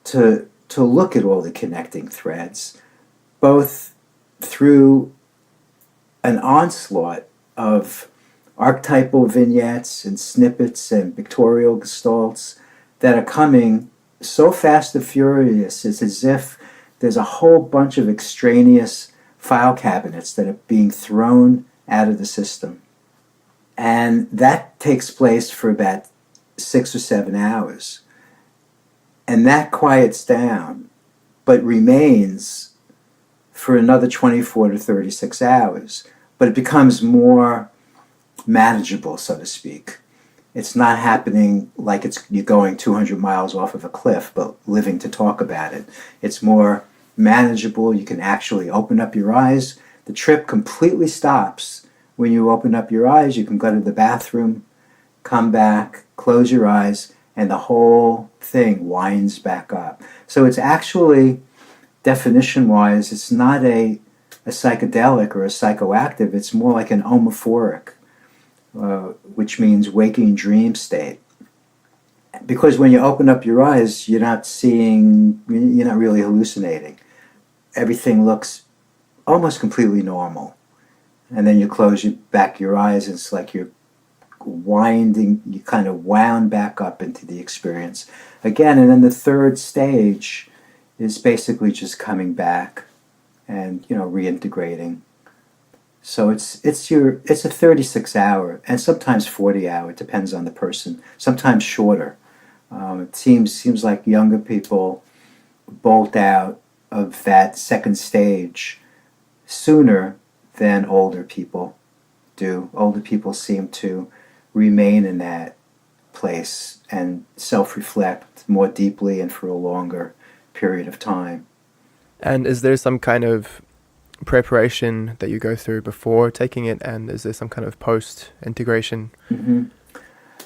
to look at all the connecting threads, both through an onslaught of archetypal vignettes and snippets and pictorial gestalts that are coming so fast and furious. It's as if there's a whole bunch of extraneous file cabinets that are being thrown out of the system. And that takes place for about 6 or 7 hours. And that quiets down, but remains for another 24 to 36 hours. But it becomes more manageable, so to speak. It's not happening like you're going 200 miles off of a cliff, but living to talk about it. It's more manageable. You can actually open up your eyes. The trip completely stops when you open up your eyes. You can go to the bathroom, come back, close your eyes, and the whole thing winds back up. So it's actually, definition-wise, it's not a psychedelic or a psychoactive. It's more like an omophoric, which means waking dream state. Because when you open up your eyes, you're not really hallucinating. Everything looks almost completely normal. And then you close back your eyes, and it's like you're you kind of wound back up into the experience again. And then the third stage is basically just coming back and reintegrating. So it's a 36-hour and sometimes 40-hour. It depends on the person. Sometimes shorter. It seems like younger people bolt out of that second stage sooner than older people do. Older people seem to remain in that place and self-reflect more deeply and for a longer period of time. And is there some kind of preparation that you go through before taking it, and is there some kind of post-integration? Mm-hmm.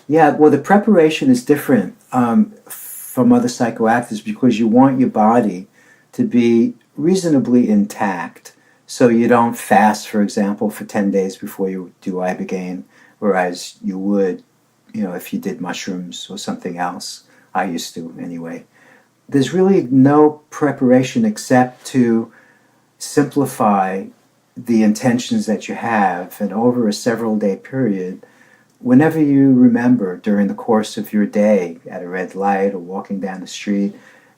Yeah, well, the preparation is different from other psychoactives because you want your body to be reasonably intact, so you don't fast, for example, for 10 days before you do Ibogaine, whereas you would, if you did mushrooms or something else. I used to, anyway. There's really no preparation except to simplify the intentions that you have, and over a several-day period, whenever you remember during the course of your day, at a red light or walking down the street,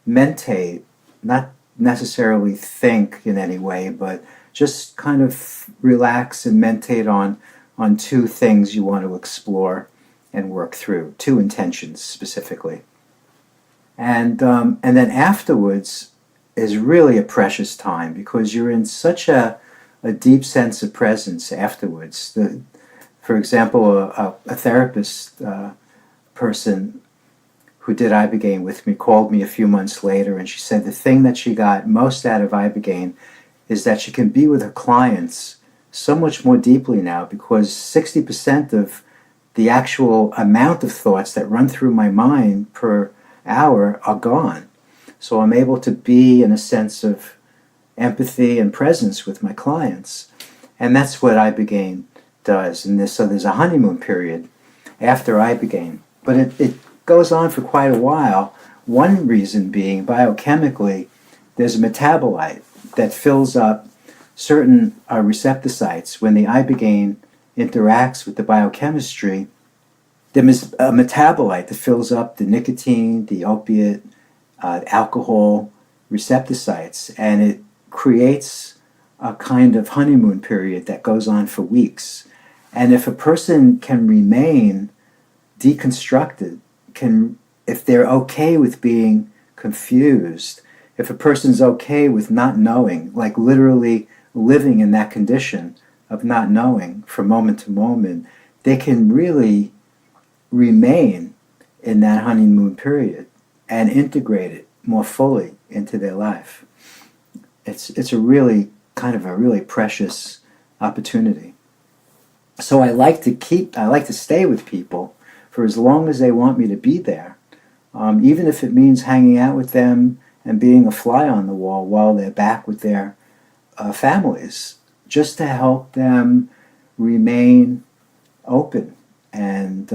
mentate, not necessarily think in any way, but just kind of relax and mentate on 2 things you want to explore and work through, 2 intentions specifically. And then afterwards is really a precious time because you're in such a deep sense of presence afterwards. For example, a therapist person who did Ibogaine with me called me a few months later, and she said the thing that she got most out of Ibogaine is that she can be with her clients so much more deeply now because 60% of the actual amount of thoughts that run through my mind per hour are gone. So I'm able to be in a sense of empathy and presence with my clients. And that's what Ibogaine does. And so there's a honeymoon period after Ibogaine. But it goes on for quite a while. One reason being, biochemically, there's a metabolite that fills up certain receptor when the Ibogaine interacts with the biochemistry. There's a metabolite that fills up the nicotine, the opiate, alcohol receptor sites, and it creates a kind of honeymoon period that goes on for weeks. And if a person can remain deconstructed, if they're okay with being confused, if a person's okay with not knowing, like literally living in that condition of not knowing from moment to moment, they can really remain in that honeymoon period and integrate it more fully into their life. It's a really kind of a really precious opportunity. So I like to stay with people for as long as they want me to be there, even if it means hanging out with them and being a fly on the wall while they're back with their families, just to help them remain open. And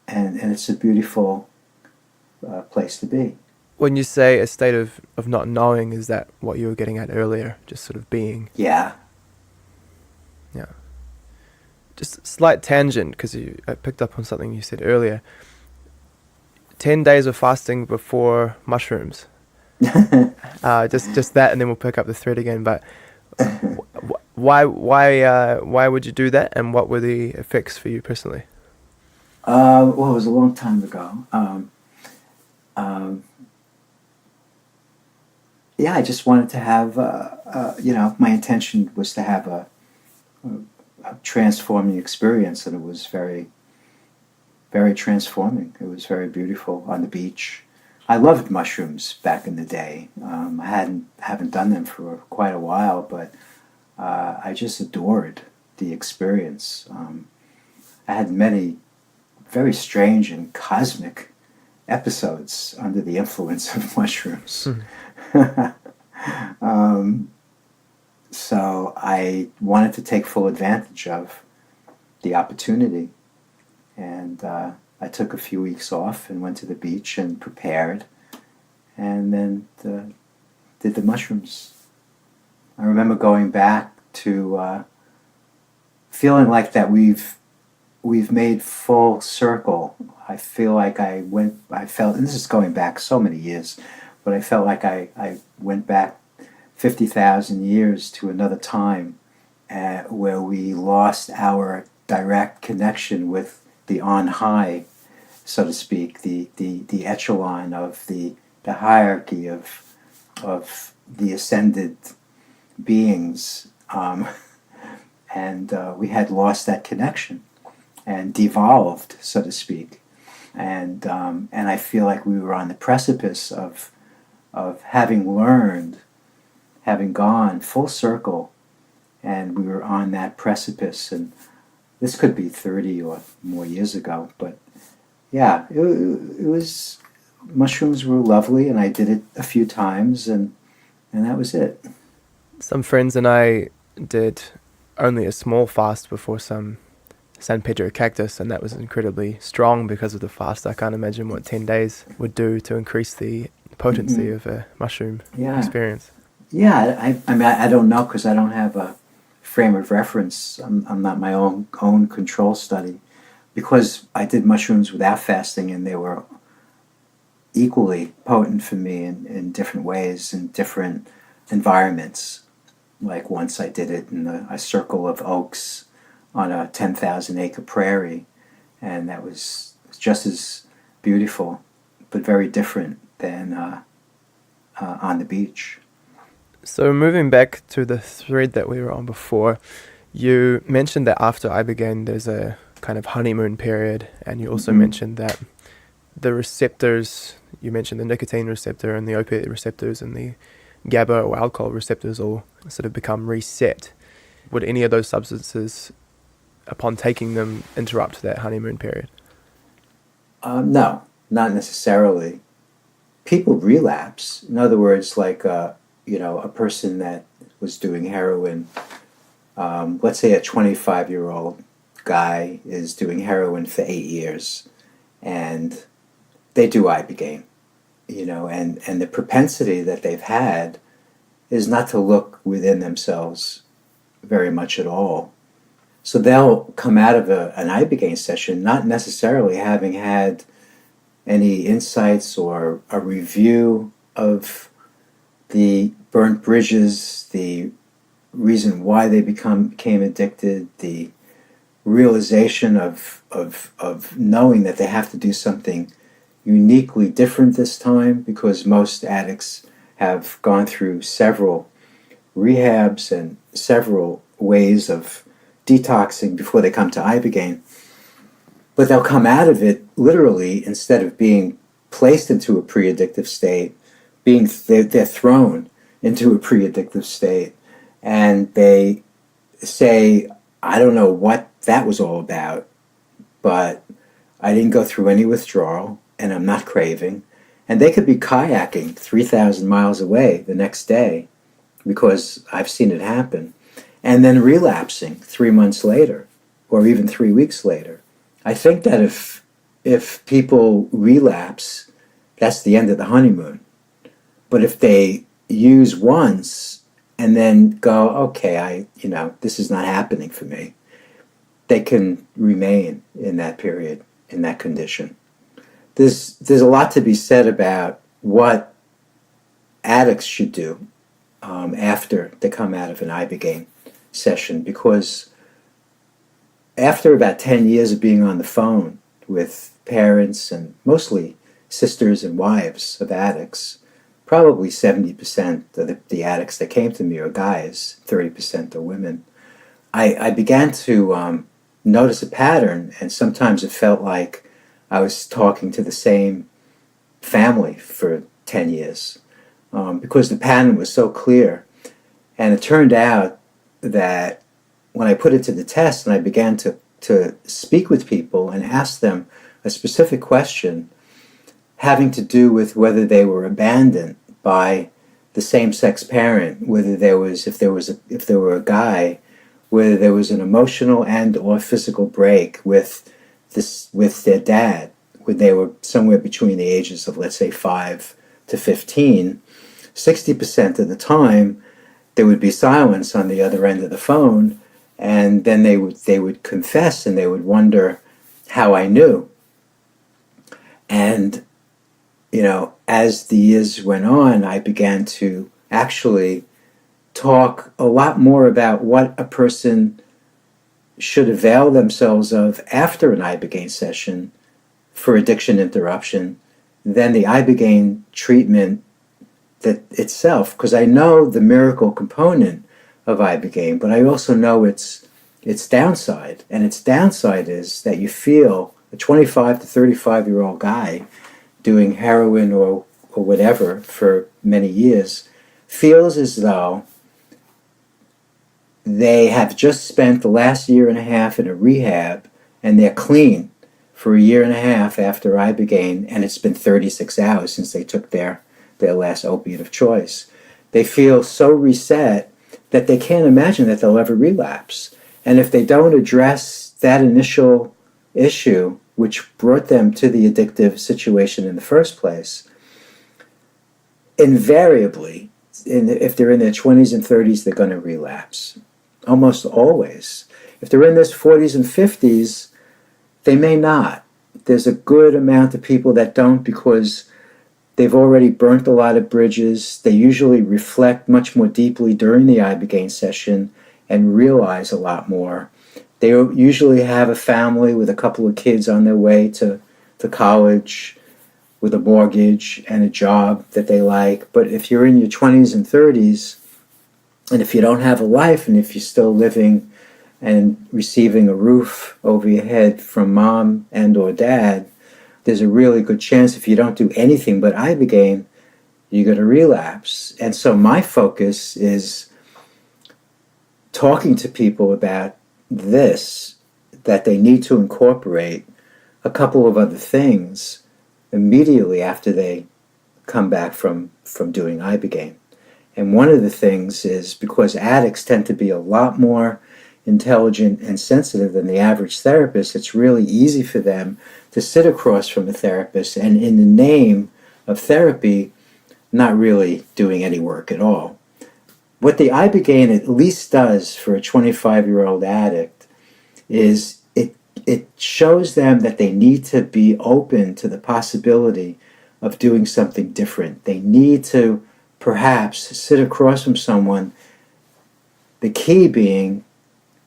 it's a beautiful place to be. When you say a state of not knowing, is that what you were getting at earlier? Just sort of being? Yeah. Yeah. Just a slight tangent, because I picked up on something you said earlier. 10 days of fasting before mushrooms. Just that, and then we'll pick up the thread again. But why would you do that, and what were the effects for you personally? Well, it was a long time ago. Yeah, I just wanted to have, my intention was to have a transforming experience, and it was very, very transforming. It was very beautiful on the beach. I loved mushrooms back in the day. I haven't done them for quite a while, but I just adored the experience. I had many very strange and cosmic episodes under the influence of mushrooms. So I wanted to take full advantage of the opportunity, and I took a few weeks off and went to the beach and prepared, and then did the mushrooms. I remember going back to feeling like that we've made full circle. I feel like I felt, and this is going back so many years, but I felt like I went back 50,000 years to another time where we lost our direct connection with the on high, so to speak, the echelon of the hierarchy of the ascended beings, and we had lost that connection and devolved, so to speak, and I feel like we were on the precipice of having learned, having gone full circle, and we were on that precipice. And this could be 30 or more years ago, but yeah, it was, mushrooms were lovely, and I did it a few times, and that was it. Some friends and I did only a small fast before some San Pedro cactus, and that was incredibly strong because of the fast. I can't imagine what 10 days would do to increase the potency of a mushroom experience. Yeah, I mean, I don't know, because I don't have a frame of reference. I'm not my own control study, because I did mushrooms without fasting, and they were equally potent for me in different ways, in different environments. Like once I did it in a circle of oaks on a 10,000 acre prairie, and that was just as beautiful, but very different than on the beach. So moving back to the thread that we were on before, you mentioned that after Ibogaine there's a kind of honeymoon period, and you also mentioned that the receptors, you mentioned the nicotine receptor and the opiate receptors and the GABA or alcohol receptors all sort of become reset. Would any of those substances, upon taking them, interrupt that honeymoon period? No, not necessarily. People relapse. In other words, like a person that was doing heroin, let's say a 25-year-old guy is doing heroin for 8 years, and they do Ibogaine, and the propensity that they've had is not to look within themselves very much at all. So they'll come out of an Ibogaine session not necessarily having had any insights or a review of the burnt bridges, the reason why they became addicted, the realization of knowing that they have to do something uniquely different this time, because most addicts have gone through several rehabs and several ways of detoxing before they come to Ibogaine. But they'll come out of it literally, instead of being placed into a pre-addictive state, they're thrown into a pre-addictive state, and they say, I don't know what that was all about, but I didn't go through any withdrawal, and I'm not craving. And they could be kayaking 3,000 miles away the next day, because I've seen it happen, and then relapsing 3 months later, or even 3 weeks later. I think that if people relapse, that's the end of the honeymoon. But if they use once and then go, okay, this is not happening for me, they can remain in that period, in that condition. There's a lot to be said about what addicts should do after they come out of an Ibogaine session, because after about 10 years of being on the phone with parents and mostly sisters and wives of addicts, probably 70% of the addicts that came to me are guys, 30% are women. I began to notice a pattern, and sometimes it felt like I was talking to the same family for 10 years because the pattern was so clear. And it turned out that when I put it to the test and I began to speak with people and ask them a specific question having to do with whether they were abandoned by the same-sex parent, whether if there were a guy, whether there was an emotional and or physical break with their dad when they were somewhere between the ages of, let's say, 5 to 15, 60% of the time there would be silence on the other end of the phone, and then they would confess and they would wonder how I knew. And as the years went on, I began to actually talk a lot more about what a person should avail themselves of after an Ibogaine session for addiction interruption than the Ibogaine treatment that itself, because I know the miracle component of Ibogaine, but I also know its downside. And its downside is that you feel a 25 to 35-year-old guy doing heroin or whatever for many years feels as though they have just spent the last year and a half in a rehab and they're clean for a year and a half after Ibogaine, and it's been 36 hours since they took their last opiate of choice. They feel so reset that they can't imagine that they'll ever relapse. And if they don't address that initial issue, which brought them to the addictive situation in the first place, invariably, if they're in their 20s and 30s, they're going to relapse. Almost always. If they're in their 40s and 50s, they may not. There's a good amount of people that don't because they've already burnt a lot of bridges. They usually reflect much more deeply during the Ibogaine session and realize a lot more. They usually have a family with a couple of kids on their way to college with a mortgage and a job that they like. But if you're in your 20s and 30s, and if you don't have a life, and if you're still living and receiving a roof over your head from mom and or dad, there's a really good chance if you don't do anything but Ibogaine, you're going to relapse. And so my focus is talking to people about this, that they need to incorporate a couple of other things immediately after they come back from doing Ibogaine. And one of the things is because addicts tend to be a lot more intelligent and sensitive than the average therapist, it's really easy for them to sit across from a therapist and in the name of therapy, not really doing any work at all. What the Ibogaine at least does for a 25-year-old addict is it shows them that they need to be open to the possibility of doing something different. They need to perhaps sit across from someone, the key being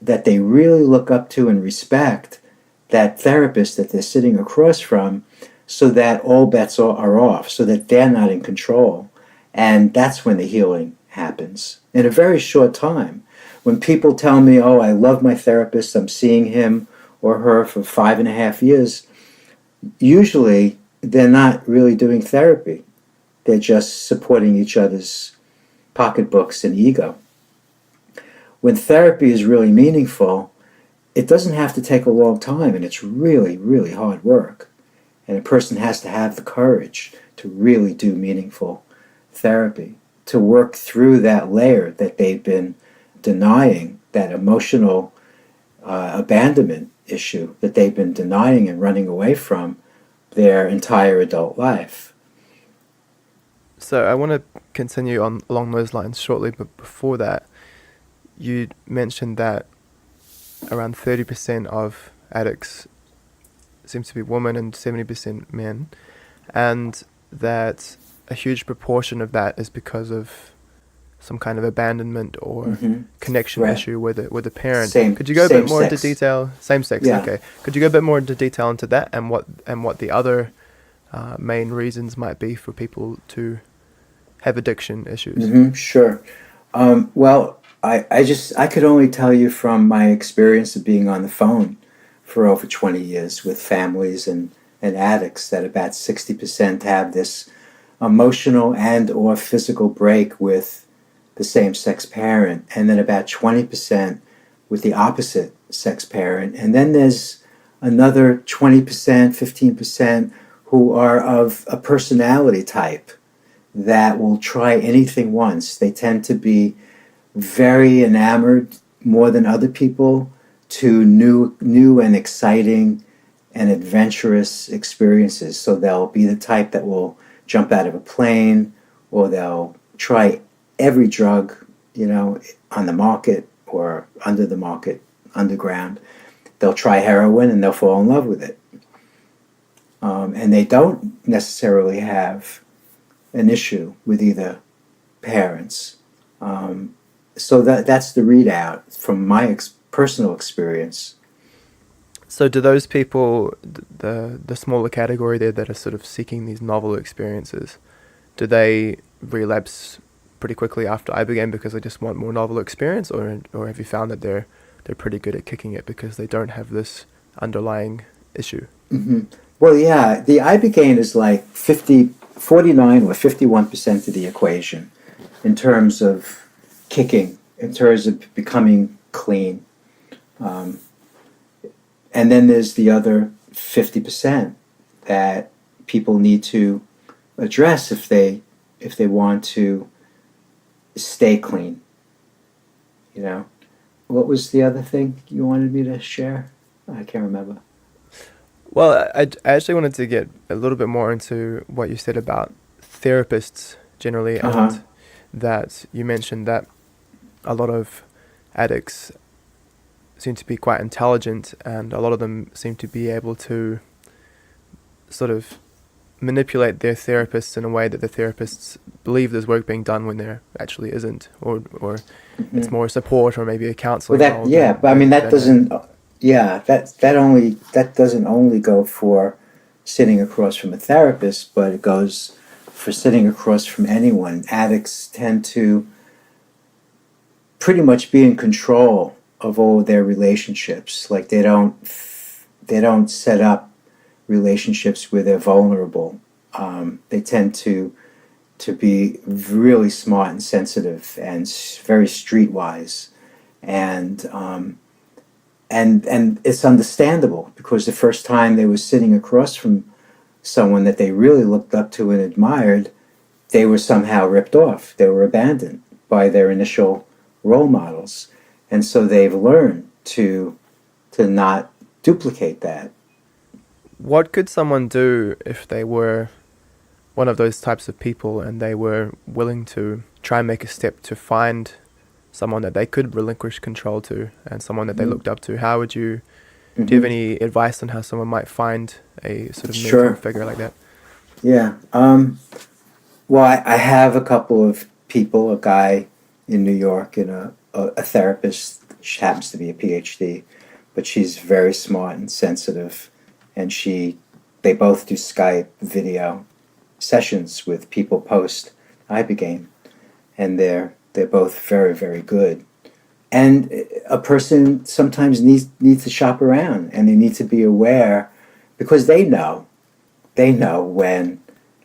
that they really look up to and respect that therapist that they're sitting across from, so that all bets are off, so that they're not in control. And that's when the healing happens in a very short time. When people tell me, oh, I love my therapist, I'm seeing him or her for 5.5 years, usually they're not really doing therapy. They're just supporting each other's pocketbooks and ego. when therapy is really meaningful, it doesn't have to take a long time, and it's really, really hard work. And a person has to have the courage to really do meaningful therapy, to work through that layer that they've been denying, that emotional abandonment issue that they've been denying and running away from their entire adult life. So I want to continue on along those lines shortly, but before that, you mentioned that around 30% of addicts seems to be women and 70% men, and that a huge proportion of that is because of some kind of abandonment or connection Right. issue with a parent. Same- Could you go a same bit more into sex. detail? Same sex, Yeah. okay. Could you go a bit more into detail into that and what the other main reasons might be for people to have addiction issues? Sure. Well, I could only tell you from my experience of being on the phone for over 20 years with families and addicts that about 60% have this emotional and or physical break with the same-sex parent, and then about 20% with the opposite sex parent. And then there's another 20%, 15% who are of a personality type that will try anything once. They tend to be very enamored more than other people to new and exciting and adventurous experiences. So they'll be the type that will jump out of a plane, or they'll try every drug, on the market or under the market, underground. They'll try heroin and they'll fall in love with it. And they don't necessarily have an issue with either parents. So that's the readout from my personal experience. So do those people, the smaller category there that are sort of seeking these novel experiences, do they relapse pretty quickly after Ibogaine because they just want more novel experience, or have you found that they're pretty good at kicking it because they don't have this underlying issue? Well, yeah, the Ibogaine is like 49 or 51% of the equation in terms of kicking, in terms of becoming clean. And then there's the other 50% that people need to address if they want to stay clean. What was the other thing you wanted me to share? I can't remember. Well, I actually wanted to get a little bit more into what you said about therapists generally, and that you mentioned that a lot of addicts seem to be quite intelligent, and a lot of them seem to be able to sort of manipulate their therapists in a way that the therapists believe there's work being done when there actually isn't, or it's more support or maybe a counseling. Well, but I mean that doesn't. Yeah, that doesn't only go for sitting across from a therapist, but it goes for sitting across from anyone. Addicts tend to pretty much be in control of all their relationships. Like they don't set up relationships where they're vulnerable. They tend to be really smart and sensitive and very streetwise, and it's understandable because the first time they were sitting across from someone that they really looked up to and admired, they were somehow ripped off. They were abandoned by their initial role models, and so they've learned to not duplicate that. What could someone do if they were one of those types of people and they were willing to try and make a step to find someone that they could relinquish control to and someone that they looked up to? How would you, do you have any advice on how someone might find a sort of mentor figure like that? Yeah. Well, I have a couple of people, a guy in New York and a therapist. She happens to be a PhD, but she's very smart and sensitive, and they both do Skype video sessions with people post Ibogaine, and they're both very, very good. And a person sometimes needs to shop around, and they need to be aware, because they know when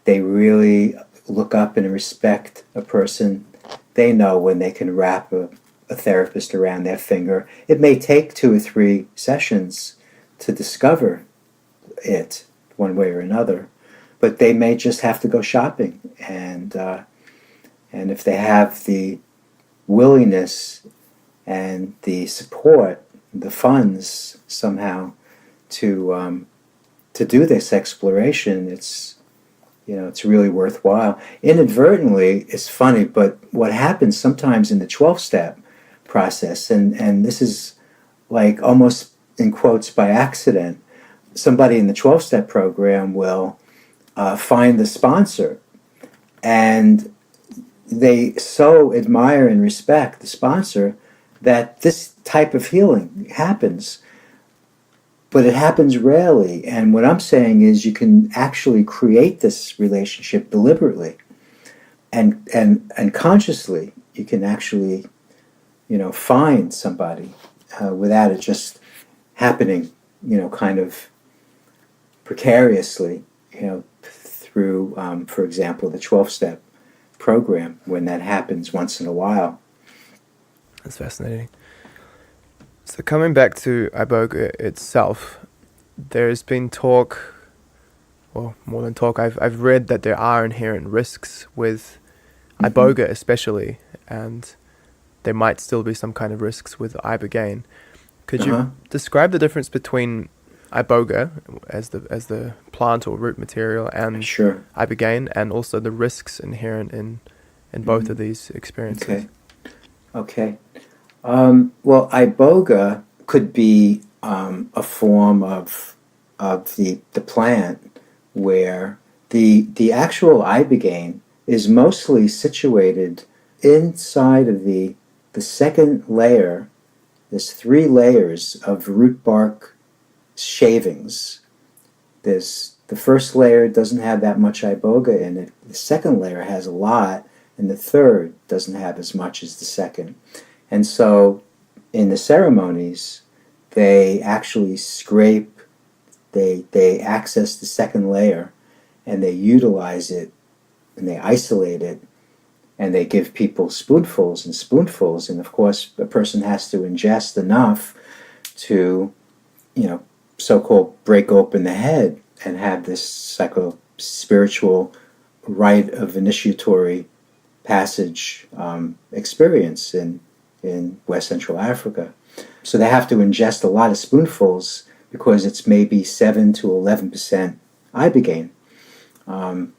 they really look up and respect a person. They know when they can wrap a therapist around their finger. It may take 2 or 3 sessions to discover it one way or another, but they may just have to go shopping, and if they have the willingness and the support, the funds somehow to do this exploration, it's really worthwhile. Inadvertently, it's funny, but what happens sometimes in the 12-step process, and this is like almost in quotes by accident, somebody in the 12-step program will find the sponsor, and they so admire and respect the sponsor that this type of healing happens. But it happens rarely, and what I'm saying is you can actually create this relationship deliberately and consciously. You can actually, find somebody without it just happening, kind of precariously, through, for example, the 12-step program, when that happens once in a while. That's fascinating. So coming back to Iboga itself, there's been talk, well, more than talk, I've read that there are inherent risks with Iboga especially, and there might still be some kind of risks with Ibogaine. Could you describe the difference between Iboga as the plant or root material and Ibogaine, and also the risks inherent in both of these experiences? Okay. Well, Iboga could be a form of the plant where the actual Ibogaine is mostly situated inside of the second layer. There's 3 layers of root bark shavings. There's the first layer doesn't have that much Iboga in it. The second layer has a lot, and the third doesn't have as much as the second. And so in the ceremonies, they actually scrape, they access the second layer, and they utilize it, and they isolate it, and they give people spoonfuls and spoonfuls. And of course, a person has to ingest enough to, so-called break open the head and have this psycho-spiritual rite of initiatory passage experience in West Central Africa. So they have to ingest a lot of spoonfuls because it's maybe 7 to 11% Ibogaine,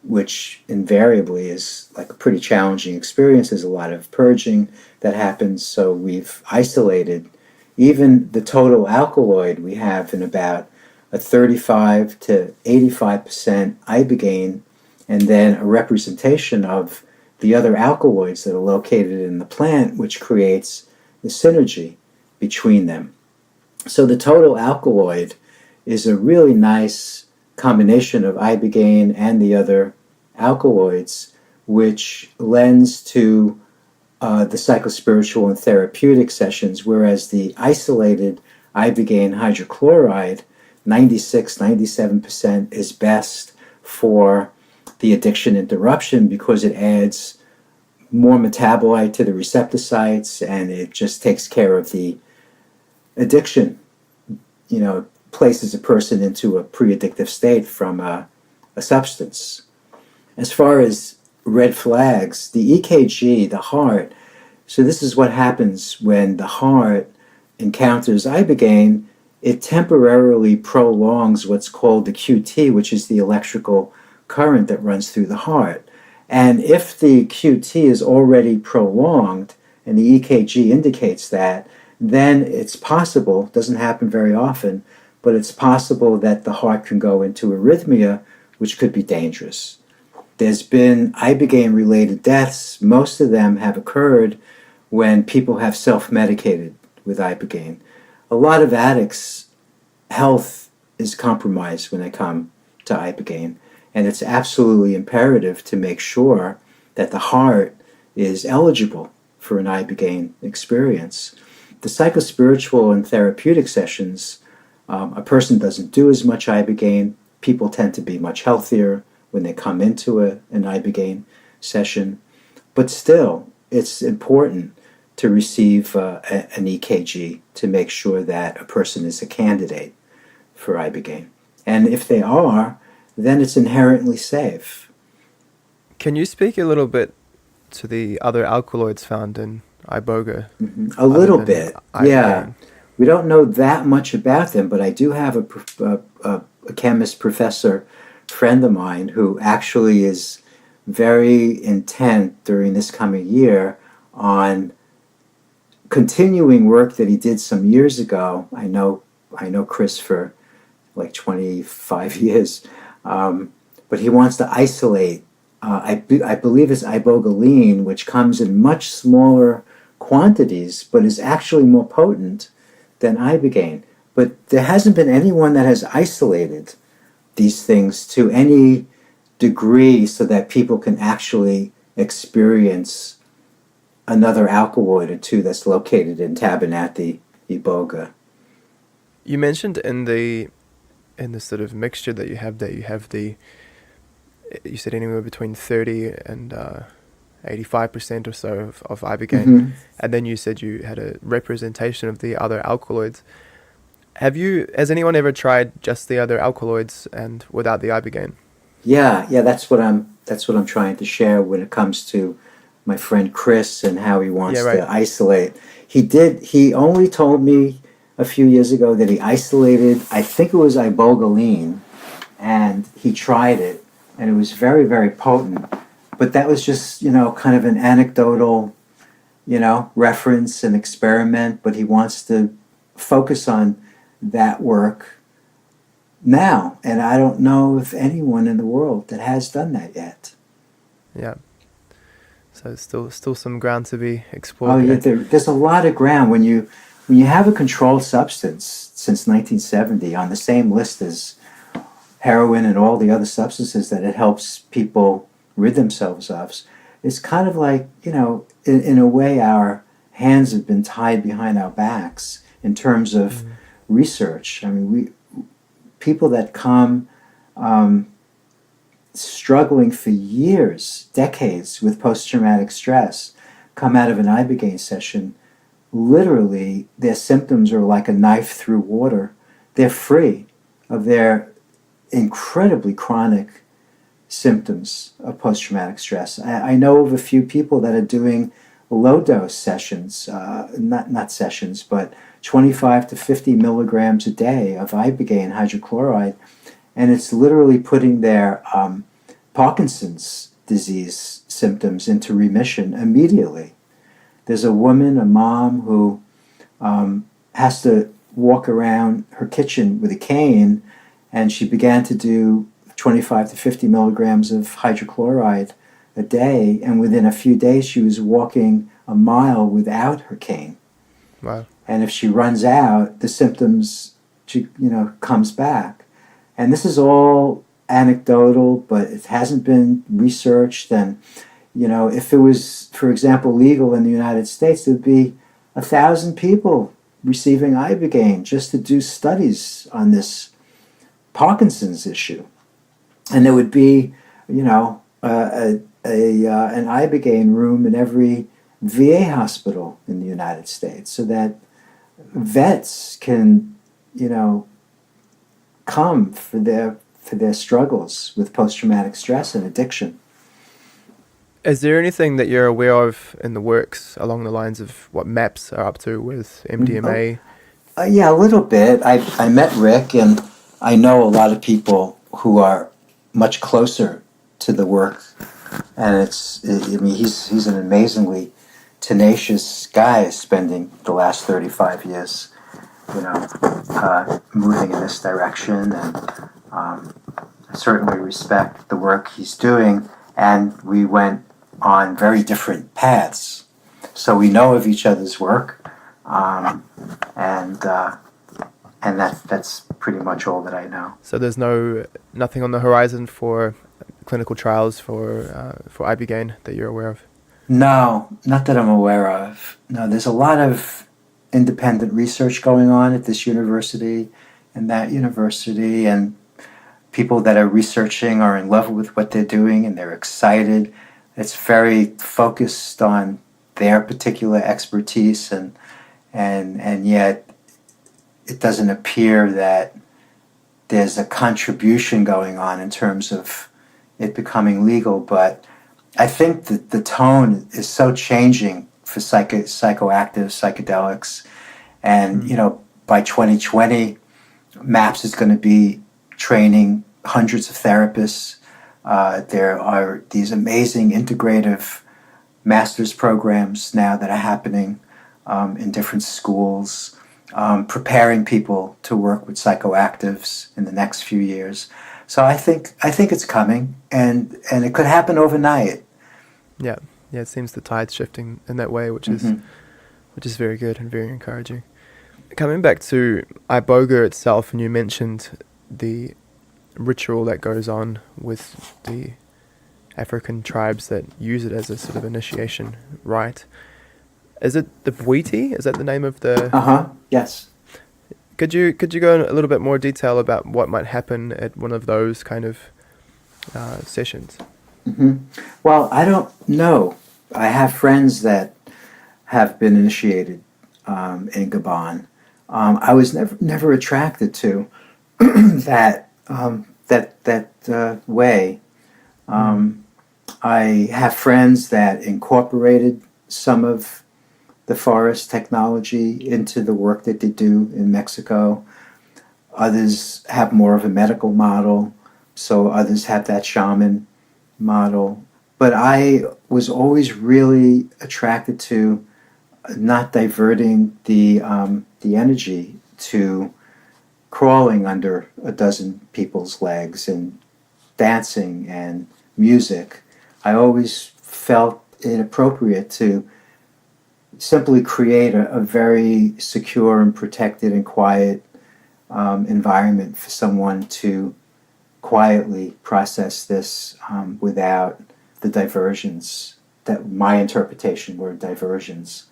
which invariably is like a pretty challenging experience. There's a lot of purging that happens, so we've isolated even the total alkaloid we have in about a 35 to 85% Ibogaine, and then a representation of the other alkaloids that are located in the plant, which creates the synergy between them. So the total alkaloid is a really nice combination of Ibogaine and the other alkaloids, which lends to the psychospiritual and therapeutic sessions, whereas the isolated Ibogaine hydrochloride, 96-97%, is best for the addiction interruption because it adds more metabolite to the receptor sites and it just takes care of the addiction, places a person into a pre-addictive state from a substance. As far as red flags, the EKG, the heart, so this is what happens when the heart encounters Ibogaine. It temporarily prolongs what's called the QT, which is the electrical current that runs through the heart. And if the QT is already prolonged, and the EKG indicates that, then it's possible, doesn't happen very often, but it's possible that the heart can go into arrhythmia, which could be dangerous. There's been Ibogaine-related deaths. Most of them have occurred when people have self-medicated with Ibogaine. A lot of addicts' health is compromised when they come to Ibogaine, and it's absolutely imperative to make sure that the heart is eligible for an Ibogaine experience. The psychospiritual and therapeutic sessions, a person doesn't do as much Ibogaine. People tend to be much healthier when they come into an Ibogaine session. But still, it's important to receive an EKG to make sure that a person is a candidate for Ibogaine. And if they are, then it's inherently safe. Can you speak a little bit to the other alkaloids found in Iboga? A little than bit, Ibogaine? yeah. We don't know that much about them, but I do have a chemist professor friend of mine who actually is very intent during this coming year on continuing work that he did some years ago. I know Chris for like 25 years, but he wants to isolate. I believe it's ibogaine, which comes in much smaller quantities, but is actually more potent than Ibogaine. But there hasn't been anyone that has isolated these things to any degree so that people can actually experience another alkaloid or two that's located in Tabanati, Iboga. You mentioned in the sort of mixture that you have there, you said anywhere between 30 and 85% or so of Ibogaine, and then you said you had a representation of the other alkaloids. Has anyone ever tried just the other alkaloids and without the Ibogaine? Yeah, that's what I'm trying to share when it comes to my friend Chris and how he wants to isolate. He only told me a few years ago that he isolated, I think it was ibogaine, and he tried it, and it was very, very potent. But that was just, kind of an anecdotal, reference and experiment, but he wants to focus on that work now, and I don't know if anyone in the world that has done that yet. Yeah. So still some ground to be explored. Oh yeah, there's a lot of ground when you have a controlled substance since 1970 on the same list as heroin and all the other substances that it helps people rid themselves of. It's kind of like, in a way our hands have been tied behind our backs in terms of research. I mean, people that come struggling for years, decades with post-traumatic stress, come out of an Ibogaine session, literally their symptoms are like a knife through water. They're free of their incredibly chronic symptoms of post-traumatic stress. I know of a few people that are doing low-dose sessions, not sessions, but 25 to 50 milligrams a day of Ibogaine hydrochloride, and it's literally putting their Parkinson's disease symptoms into remission immediately. There's a woman, a mom, who has to walk around her kitchen with a cane, and she began to do 25 to 50 milligrams of hydrochloride a day, and within a few days she was walking a mile without her cane. Wow. And if she runs out, the symptoms, comes back. And this is all anecdotal, but it hasn't been researched. And, if it was, for example, legal in the United States, there'd be 1,000 people receiving Ibogaine just to do studies on this Parkinson's issue. And there would be, an Ibogaine room in every VA hospital in the United States, so that vets can, come for their struggles with post-traumatic stress and addiction. Is there anything that you're aware of in the works along the lines of what MAPS are up to with MDMA? Yeah, a little bit. I met Rick, and I know a lot of people who are much closer to the work, and he's an amazingly tenacious guy, spending the last 35 years, moving in this direction, and I certainly respect the work he's doing, and we went on very different paths. So we know of each other's work, and that's pretty much all that I know. So there's nothing on the horizon for clinical trials for Ibogaine that you're aware of? No, not that I'm aware of. No, there's a lot of independent research going on at this university and that university, and people that are researching are in love with what they're doing and they're excited. It's very focused on their particular expertise, and yet it doesn't appear that there's a contribution going on in terms of it becoming legal. But I think that the tone is so changing for psychoactive psychedelics, and by 2020, MAPS is going to be training hundreds of therapists. There are these amazing integrative master's programs now that are happening in different schools, preparing people to work with psychoactives in the next few years. So I think it's coming, and it could happen overnight. Yeah, it seems the tide's shifting in that way, which is very good and very encouraging. Coming back to Iboga itself, and you mentioned the ritual that goes on with the African tribes that use it as a sort of initiation rite. Is it the Bwiti? Is that the name of the... Yes. Could you go in a little bit more detail about what might happen at one of those kind of sessions? Well, I don't know. I have friends that have been initiated in Gabon. I was never attracted to that way. I have friends that incorporated some of the forest technology into the work that they do in Mexico. Others have more of a medical model, so others have that shaman model. But I was always really attracted to not diverting the energy to crawling under a dozen people's legs and dancing and music. I always felt it appropriate to simply create a very secure and protected and quiet environment for someone to quietly process this without the diversions that my interpretation were diversions.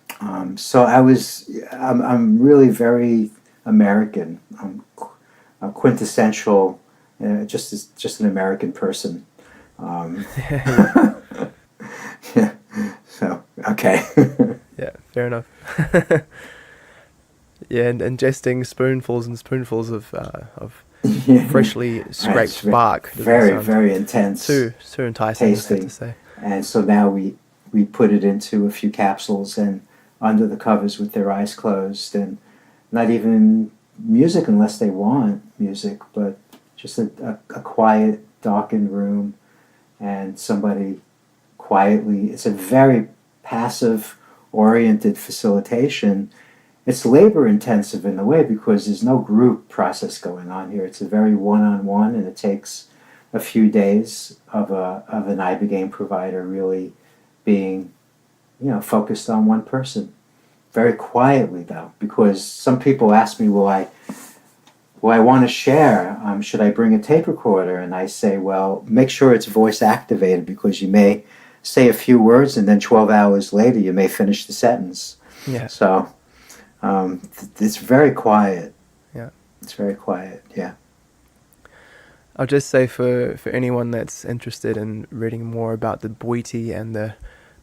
So I'm really very American. I'm a quintessential, just an American person. Yeah. So okay. Yeah, fair enough. Yeah, and ingesting spoonfuls and spoonfuls of freshly scraped bark. Very intense. Too enticing, tasting. I have to say. And so now we put it into a few capsules and under the covers with their eyes closed, and not even music unless they want music, but just a quiet, darkened room and somebody quietly. It's a very passive-oriented facilitation. It's labor-intensive in a way because there's no group process going on here. It's a very one-on-one, and it takes a few days of an Ibogaine provider really being, focused on one person. Very quietly, though, because some people ask me, well, I want to share. Should I bring a tape recorder? And I say, well, make sure it's voice activated, because you may say a few words and then 12 hours later you may finish the sentence. Yeah. So it's very quiet. Yeah. It's very quiet, yeah. I'll just say for anyone that's interested in reading more about the Bwiti and the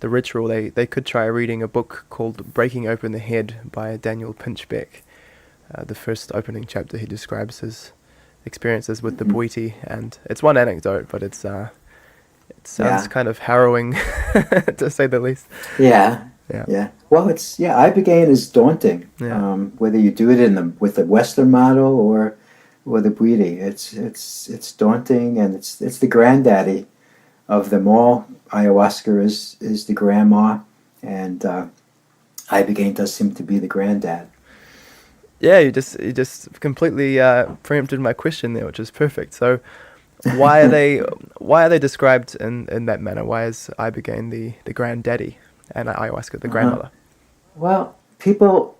ritual, they could try reading a book called Breaking Open the Head by Daniel Pinchbeck. The first opening chapter, he describes his experiences with the Bwiti, and it's one anecdote, but it sounds kind of harrowing, to say the least. Yeah. Well, Ibogaine is daunting. Yeah. Whether you do it with the Western model or the Bwiti, it's daunting, and it's the granddaddy of them all. Ayahuasca is the grandma, and Ibogaine does seem to be the granddad. Yeah, you just completely preempted my question there, which is perfect. So, why are they described in that manner? Why is Ibogaine the granddaddy and ayahuasca the grandmother? Well, people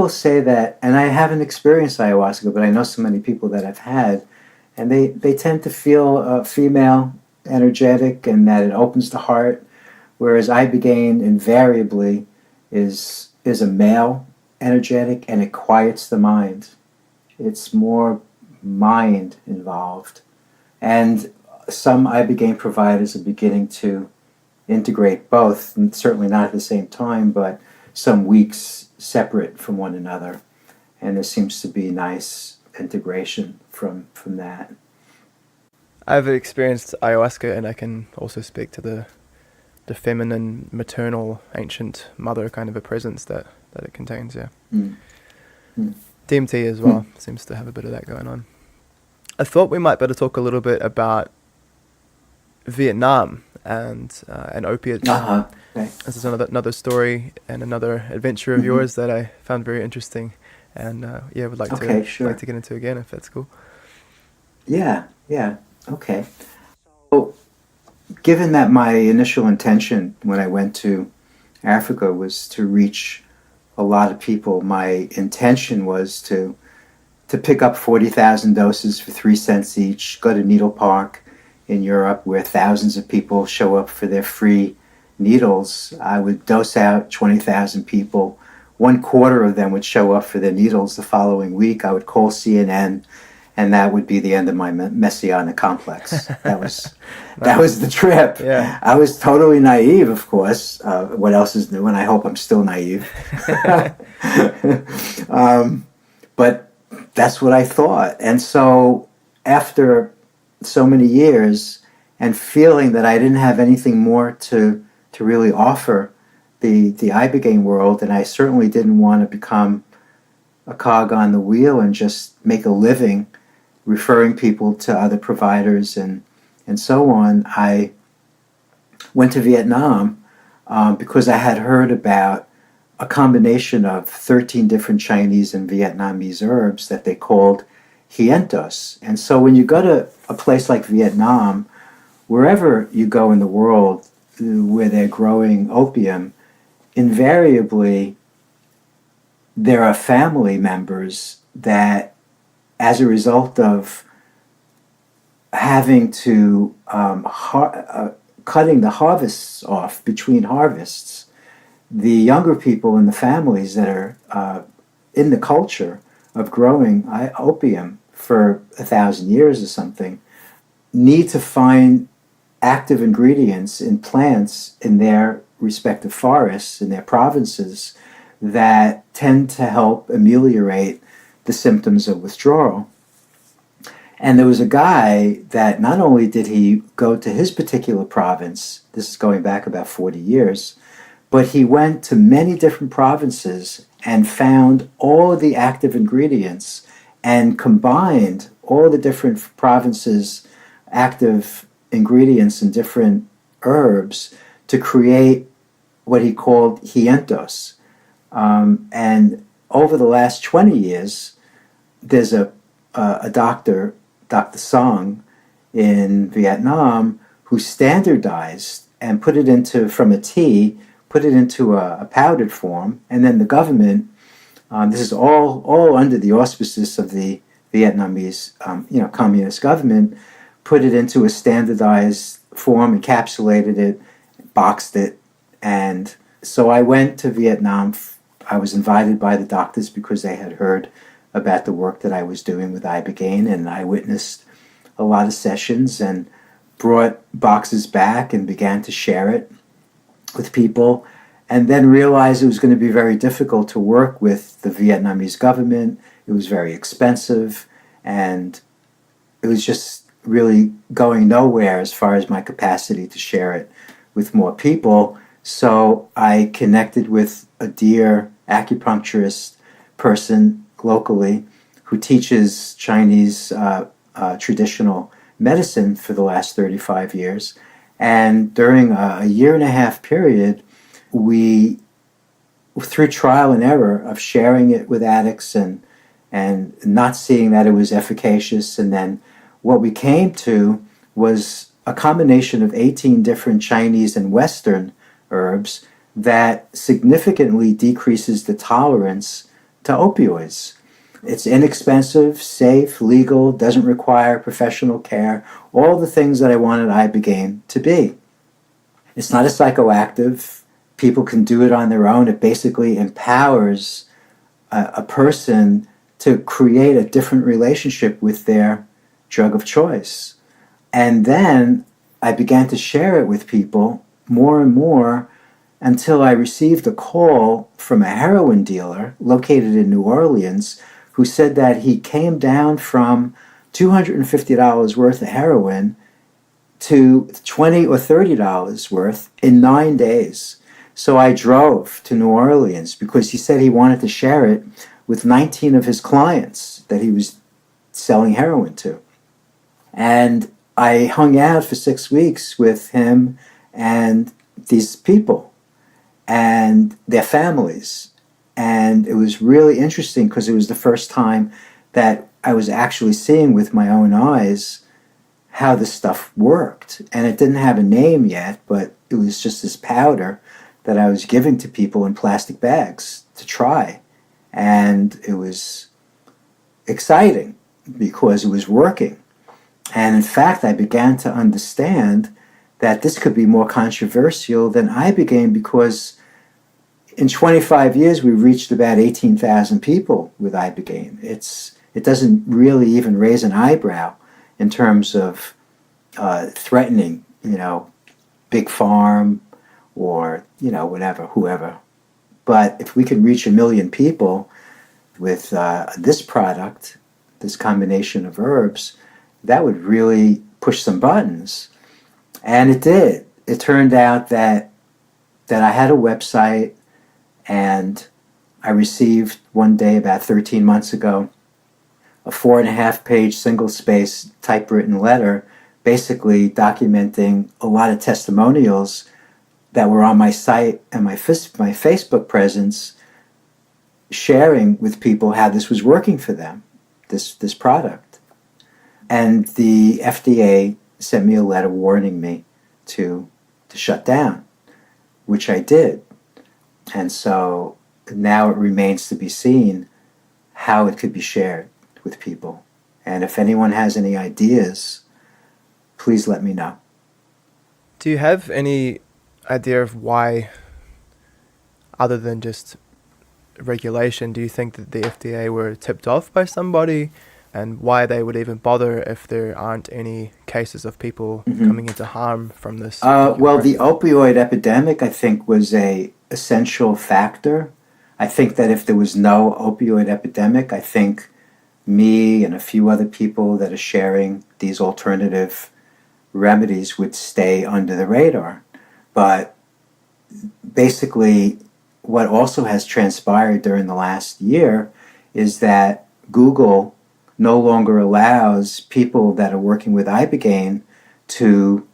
say that, and I haven't experienced ayahuasca, but I know so many people that have had, and they tend to feel female, energetic, and that it opens the heart, whereas Ibogaine invariably is a male, energetic, and it quiets the mind. It's more mind involved. And some Ibogaine providers are beginning to integrate both, and certainly not at the same time, but some weeks separate from one another. And there seems to be nice integration from that. I've experienced ayahuasca, and I can also speak to the feminine, maternal, ancient mother kind of a presence that it contains, yeah. Mm. Mm. DMT as well seems to have a bit of that going on. I thought we might better talk a little bit about Vietnam and opiates. Uh-huh. Okay. This is another story and another adventure of yours that I found very interesting, and would like to get into again if that's cool. Yeah. Okay. So, given that my initial intention when I went to Africa was to reach a lot of people, my intention was to pick up 40,000 doses for 3 cents each, go to Needle Park in Europe where thousands of people show up for their free needles. I would dose out 20,000 people. 1/4 of them would show up for their needles the following week. I would call CNN, and that would be the end of my messianic complex. That was the trip. Yeah. I was totally naive, of course. What else is new? And I hope I'm still naive. But that's what I thought. And so after so many years and feeling that I didn't have anything more to really offer the Ibogaine world, and I certainly didn't want to become a cog on the wheel and just make a living referring people to other providers and so on, I went to Vietnam because I had heard about a combination of 13 different Chinese and Vietnamese herbs that they called hientos. And so when you go to a place like Vietnam, wherever you go in the world where they're growing opium, invariably there are family members that, as a result of having to cutting the harvests off between harvests, the younger people in the families that are in the culture of growing opium for 1,000 years or something need to find active ingredients in plants in their respective forests, in their provinces, that tend to help ameliorate the symptoms of withdrawal. And there was a guy that not only did he go to his particular province, this is going back about 40 years, but he went to many different provinces and found all of the active ingredients and combined all the different provinces' active ingredients and different herbs to create what he called hientos. And over the last 20 years, there's a doctor, Dr. Song, in Vietnam, who standardized and put it into, from a tea, put it into a powdered form, and then the government, this is all under the auspices of the Vietnamese, communist government, put it into a standardized form, encapsulated it, boxed it, and so I went to Vietnam. I was invited by the doctors because they had heard about the work that I was doing with Ibogaine, and I witnessed a lot of sessions and brought boxes back and began to share it with people, and then realized it was going to be very difficult to work with the Vietnamese government. It was very expensive, and it was just really going nowhere as far as my capacity to share it with more people. So I connected with a dear acupuncturist person locally who teaches Chinese traditional medicine for the last 35 years. And during a 1.5 year period, we, through trial and error of sharing it with addicts and not seeing that it was efficacious, and then what we came to was a combination of 18 different Chinese and Western herbs that significantly decreases the tolerance to opioids. It's inexpensive, safe, legal, doesn't require professional care, all the things that I wanted Ibogaine to be. It's not a psychoactive. People can do it on their own. It basically empowers a person to create a different relationship with their drug of choice. And then I began to share it with people more and more until I received a call from a heroin dealer located in New Orleans who said that he came down from $250 worth of heroin to $20 or $30 worth in 9 days. So I drove to New Orleans because he said he wanted to share it with 19 of his clients that he was selling heroin to. And I hung out for 6 weeks with him and these people and their families. And it was really interesting because it was the first time that I was actually seeing with my own eyes how this stuff worked. And it didn't have a name yet, but it was just this powder that I was giving to people in plastic bags to try. And it was exciting because it was working. And in fact, I began to understand that this could be more controversial than Ibogaine because in 25 years, we reached about 18,000 people with Ibogaine. It doesn't really even raise an eyebrow in terms of threatening, big farm or, whatever, whoever. But if we can reach 1 million people with this product, this combination of herbs, that would really push some buttons. And it did. It turned out that I had a website, and I received one day about 13 months ago a 4.5-page single-space typewritten letter basically documenting a lot of testimonials that were on my site and my Facebook presence, sharing with people how this was working for them, this product. And the FDA sent me a letter warning me to shut down, which I did. And so now it remains to be seen how it could be shared with people. And if anyone has any ideas, please let me know. Do you have any idea of why, other than just regulation, do you think that the FDA were tipped off by somebody, and why they would even bother if there aren't any cases of people coming into harm from this? Well, the opioid epidemic, I think, was a essential factor. I think that if there was no opioid epidemic, I think me and a few other people that are sharing these alternative remedies would stay under the radar. But basically, what also has transpired during the last year is that Google no longer allows people that are working with Ibogaine to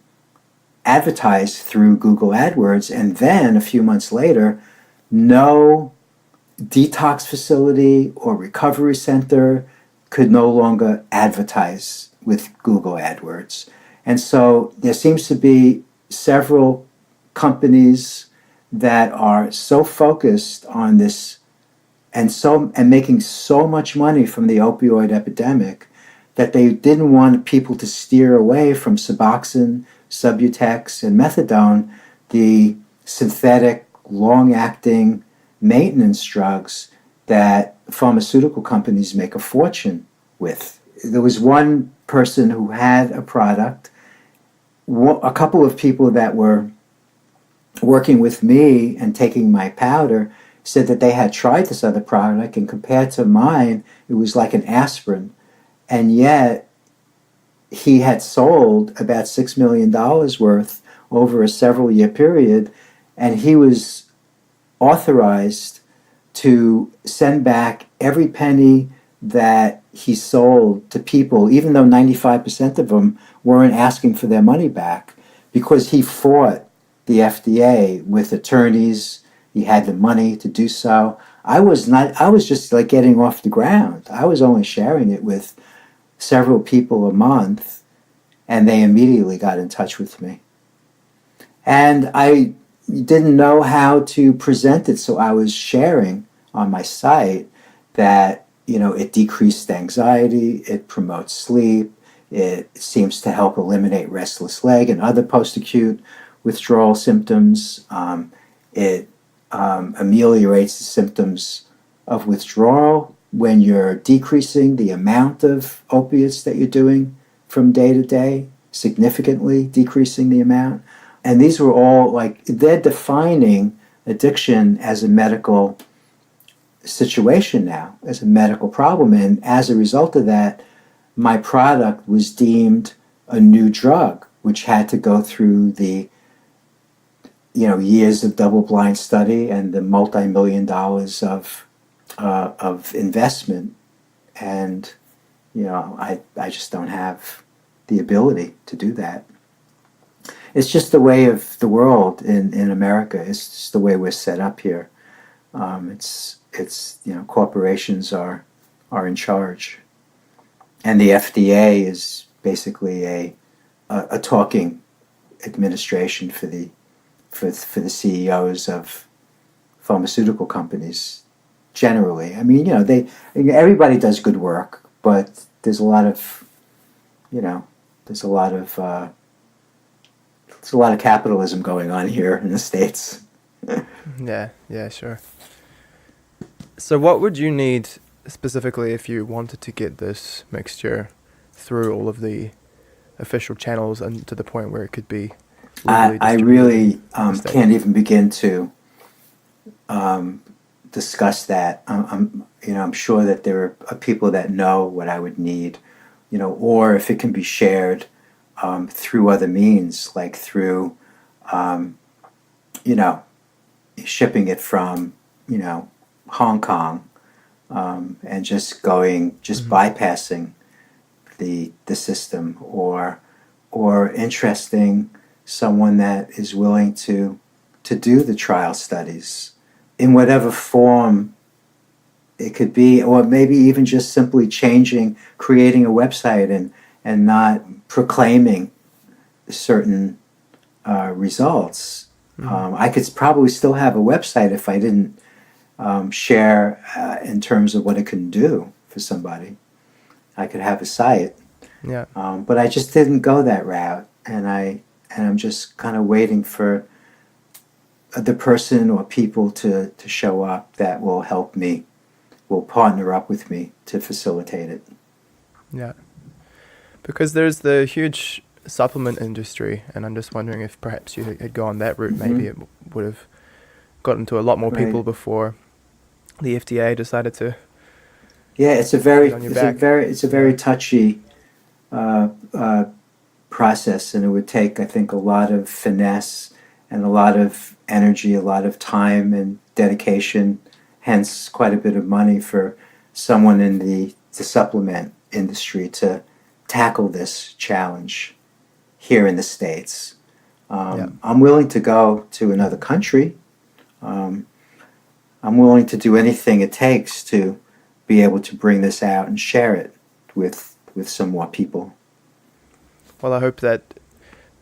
advertise through Google AdWords, and then a few months later, no detox facility or recovery center could no longer advertise with Google AdWords. And so there seems to be several companies that are so focused on this and making so much money from the opioid epidemic that they didn't want people to steer away from Suboxone, Subutex, and Methadone, the synthetic, long-acting maintenance drugs that pharmaceutical companies make a fortune with. There was one person who had a product. A couple of people that were working with me and taking my powder said that they had tried this other product, and compared to mine, it was like an aspirin. And yet, he had sold about $6 million worth over a several-year period, and he was authorized to send back every penny that he sold to people, even though 95% of them weren't asking for their money back, because he fought the FDA with attorneys. He had the money to do so. I was just like getting off the ground. I was only sharing it with several people a month, and they immediately got in touch with me. And I didn't know how to present it, so I was sharing on my site that, it decreased anxiety, it promotes sleep, it seems to help eliminate restless leg and other post-acute withdrawal symptoms. It ameliorates the symptoms of withdrawal when you're decreasing the amount of opiates that you're doing from day to day, significantly decreasing the amount. And these were all like, they're defining addiction as a medical situation now, as a medical problem. And as a result of that, my product was deemed a new drug, which had to go through the years of double-blind study and the multi-million dollars of investment. And I just don't have the ability to do that. It's just the way of the world in America. It's just the way we're set up here. It's corporations are in charge, and the FDA is basically a talking administration for the CEOs of pharmaceutical companies. Generally, I mean, everybody does good work, but there's a lot of capitalism going on here in the States. Yeah, sure. So what would you need specifically if you wanted to get this mixture through all of the official channels and to the point where it could be legally I really can't even begin to discuss that. I'm sure that there are people that know what I would need, or if it can be shared through other means, like through, shipping it from, Hong Kong, and just bypassing the system, or interesting someone that is willing to do the trial studies in whatever form it could be, or maybe even just simply creating a website and not proclaiming certain results. I could probably still have a website if I didn't share in terms of what it can do for somebody. I could have a site, but I just didn't go that route, and I'm just kind of waiting for the person or people to show up that will help me, will partner up with me to facilitate it. Yeah, because there's the huge supplement industry, and I'm just wondering if perhaps you had gone that route, maybe it would have gotten to a lot more people before the FDA decided to. Yeah, it's a very touchy process, and it would take, I think, a lot of finesse and a lot of energy, a lot of time and dedication, hence quite a bit of money for someone in the supplement industry to tackle this challenge here in the States. I'm willing to go to another country. I'm willing to do anything it takes to be able to bring this out and share it with some more people. Well, I hope that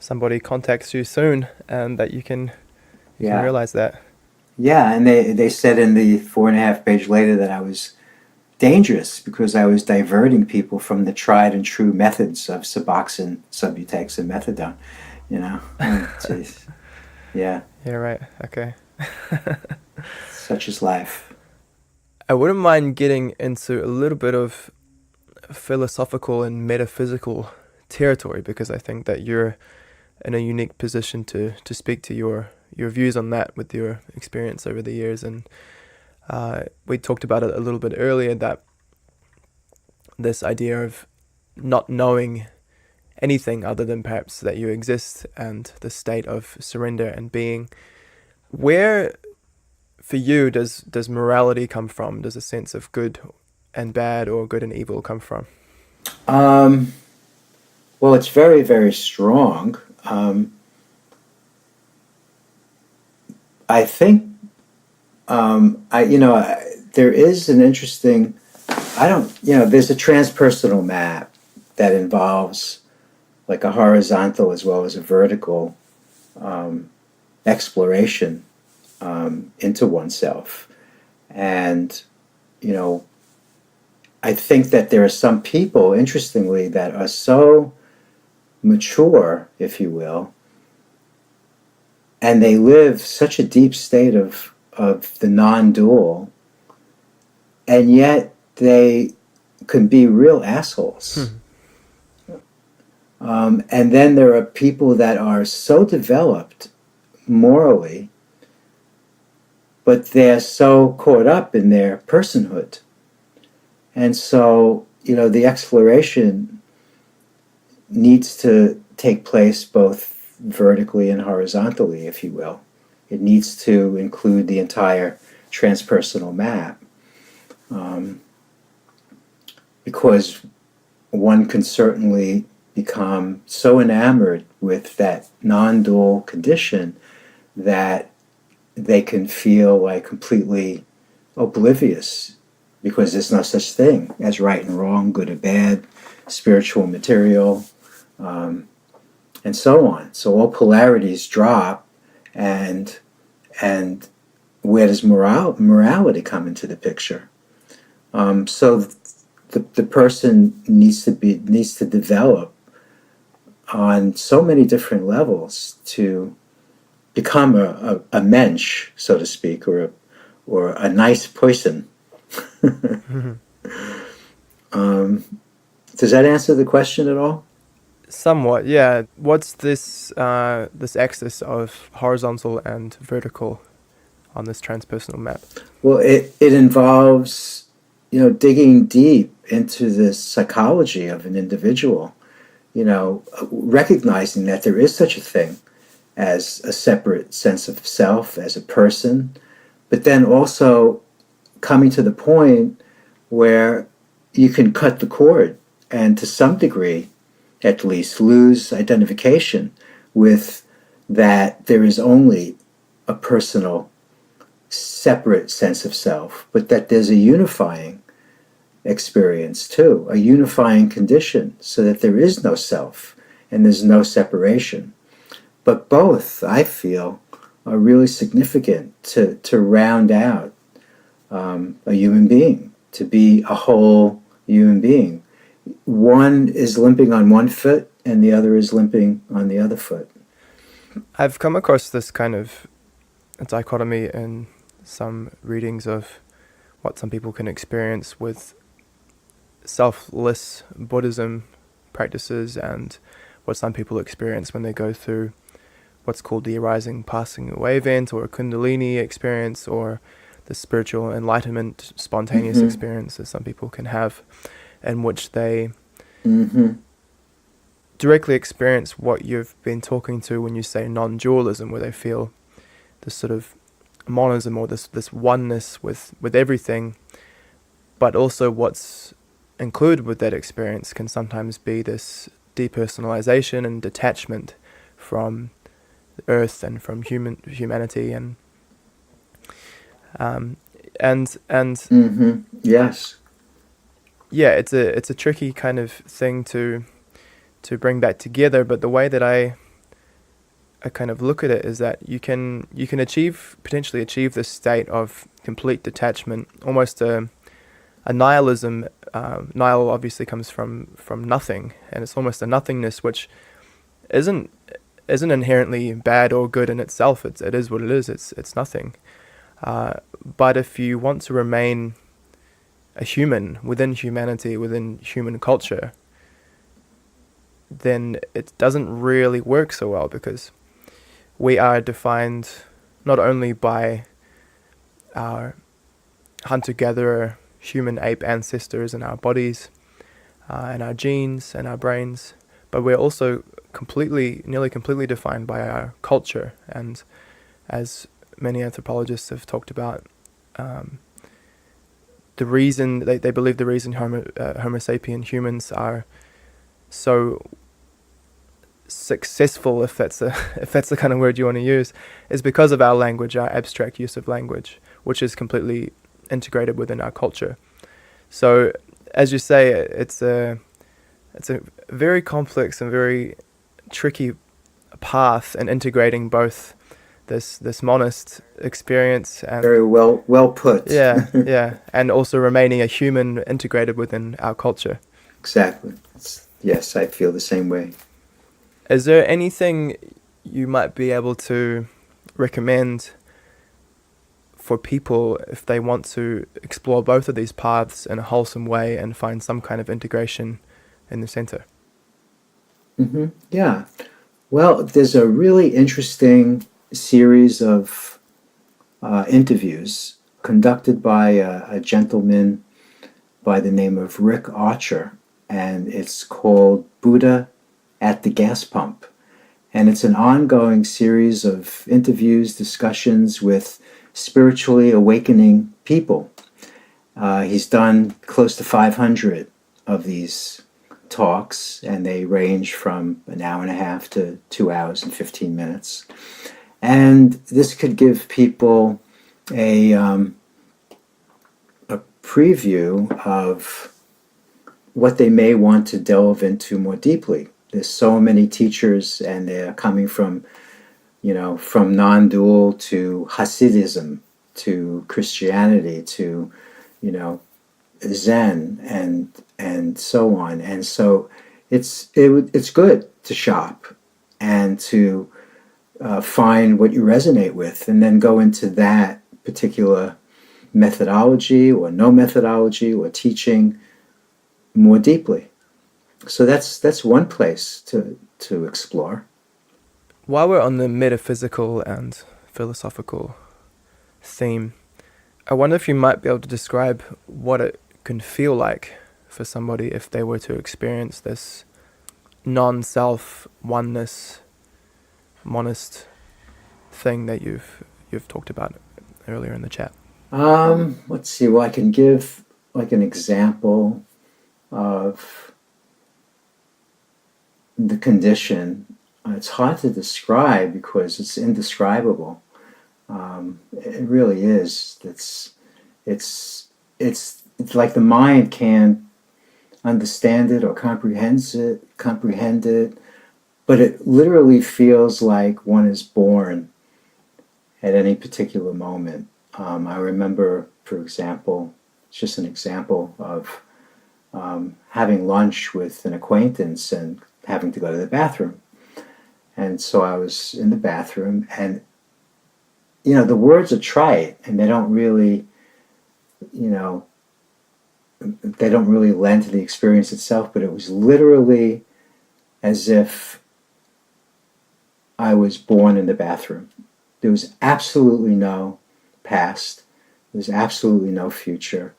somebody contacts you soon and that you can realize that. Yeah, and they said in the 4.5-page letter that I was dangerous because I was diverting people from the tried and true methods of Suboxone, Subutex, and Methadone. Jeez. Yeah. Yeah, right. Okay. Such is life. I wouldn't mind getting into a little bit of philosophical and metaphysical territory, because I think that you're in a unique position to speak to your views on that with your experience over the years. And we talked about it a little bit earlier, that this idea of not knowing anything other than perhaps that you exist, and the state of surrender and being. Where, for you, does morality come from? Does a sense of good and bad, or good and evil, come from? Well, it's very, very strong. I think there is an interesting. There's a transpersonal map that involves like a horizontal as well as a vertical exploration into oneself. And, I think that there are some people, interestingly, that are so mature, if you will, and they live such a deep state of the non-dual, and yet they can be real assholes. And then there are people that are so developed morally, but they're so caught up in their personhood. And so, the exploration needs to take place both vertically and horizontally, if you will. It needs to include the entire transpersonal map, because one can certainly become so enamored with that non-dual condition that they can feel like completely oblivious, because there's no such thing as right and wrong, good or bad, spiritual, material, and so on. So all polarities drop, and where does morality come into the picture? So the person needs to develop on so many different levels to become a mensch, so to speak, or a nice person. Does that answer the question at all? Somewhat, yeah. What's this this axis of horizontal and vertical on this transpersonal map? Well, it involves, digging deep into the psychology of an individual, recognizing that there is such a thing as a separate sense of self, as a person, but then also coming to the point where you can cut the cord and, to some degree at least, lose identification with that there is only a personal, separate sense of self, but that there's a unifying experience too, a unifying condition, so that there is no self and there's no separation. But both, I feel, are really significant to round out a human being, to be a whole human being. One is limping on one foot and the other is limping on the other foot. I've come across this kind of dichotomy in some readings of what some people can experience with selfless Buddhism practices and what some people experience when they go through what's called the arising passing away event, or a Kundalini experience, or the spiritual enlightenment spontaneous experience that some people can have, in which they directly experience what you've been talking to when you say non-dualism, where they feel this sort of monism, or this oneness with everything, but also what's included with that experience can sometimes be this depersonalization and detachment from Earth and from humanity, and yes, yeah, it's a tricky kind of thing to bring that together. But the way that I kind of look at it is that you can potentially achieve this state of complete detachment, almost a nihilism. Nihil obviously comes from nothing, and it's almost a nothingness, which isn't inherently bad or good in itself. It is what it is. It's nothing. But if you want to remain a human within humanity, within human culture, then it doesn't really work so well, because we are defined not only by our hunter-gatherer human ape ancestors and our bodies and our genes and our brains, but we're also nearly completely defined by our culture. And as many anthropologists have talked about, the reason they believe the reason Homo sapien humans are so successful, if that's the kind of word you want to use, is because of our language, our abstract use of language, which is completely integrated within our culture. So, as you say, it's a very complex and very tricky path in integrating both this monist experience and very well put. yeah, and also remaining a human integrated within our culture. Exactly. Yes, I feel the same way. Is there anything you might be able to recommend for people if they want to explore both of these paths in a wholesome way and find some kind of integration in the center? Yeah. Well, there's a really interesting series of interviews conducted by a gentleman by the name of Rick Archer, and it's called Buddha at the Gas Pump. And it's an ongoing series of interviews, discussions with spiritually awakening people. He's done close to 500 of these talks, and they range from an hour and a half to 2 hours and 15 minutes. And this could give people a preview of what they may want to delve into more deeply. There's so many teachers, and they're coming from, from non-dual to Hasidism to Christianity to, Zen and so on. And so it's good to shop and to find what you resonate with, and then go into that particular methodology or no methodology or teaching more deeply. So that's one place to explore. While we're on the metaphysical and philosophical theme, I wonder if you might be able to describe what it can feel like for somebody if they were to experience this non-self, oneness, monist thing that you've talked about earlier in the chat. Let's see. Well, I can give like an example of the condition. It's hard to describe because it's indescribable. It really is. It's like the mind can't understand it or comprehend it, but it literally feels like one is born at any particular moment. I remember, for example, it's just an example of having lunch with an acquaintance and having to go to the bathroom. And so I was in the bathroom, and the words are trite, and they don't really lend to the experience itself, but it was literally as if I was born in the bathroom. There was absolutely no past. There was absolutely no future.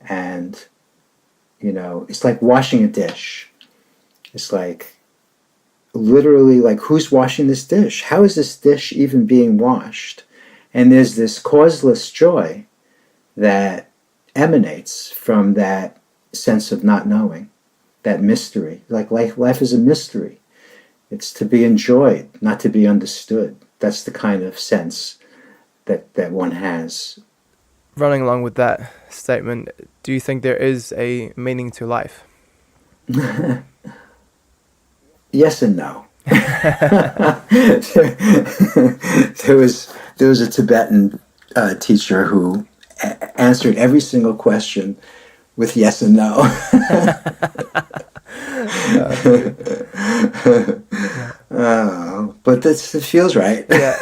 And, it's like washing a dish. It's like, literally, like, who's washing this dish? How is this dish even being washed? And there's this causeless joy that emanates from that sense of not knowing, that mystery. Like life is a mystery. It's to be enjoyed, not to be understood. That's the kind of sense that one has. Running along with that statement, do you think there is a meaning to life? Yes and no. There was a Tibetan teacher who answered every single question with yes and no. But it feels right. Yeah.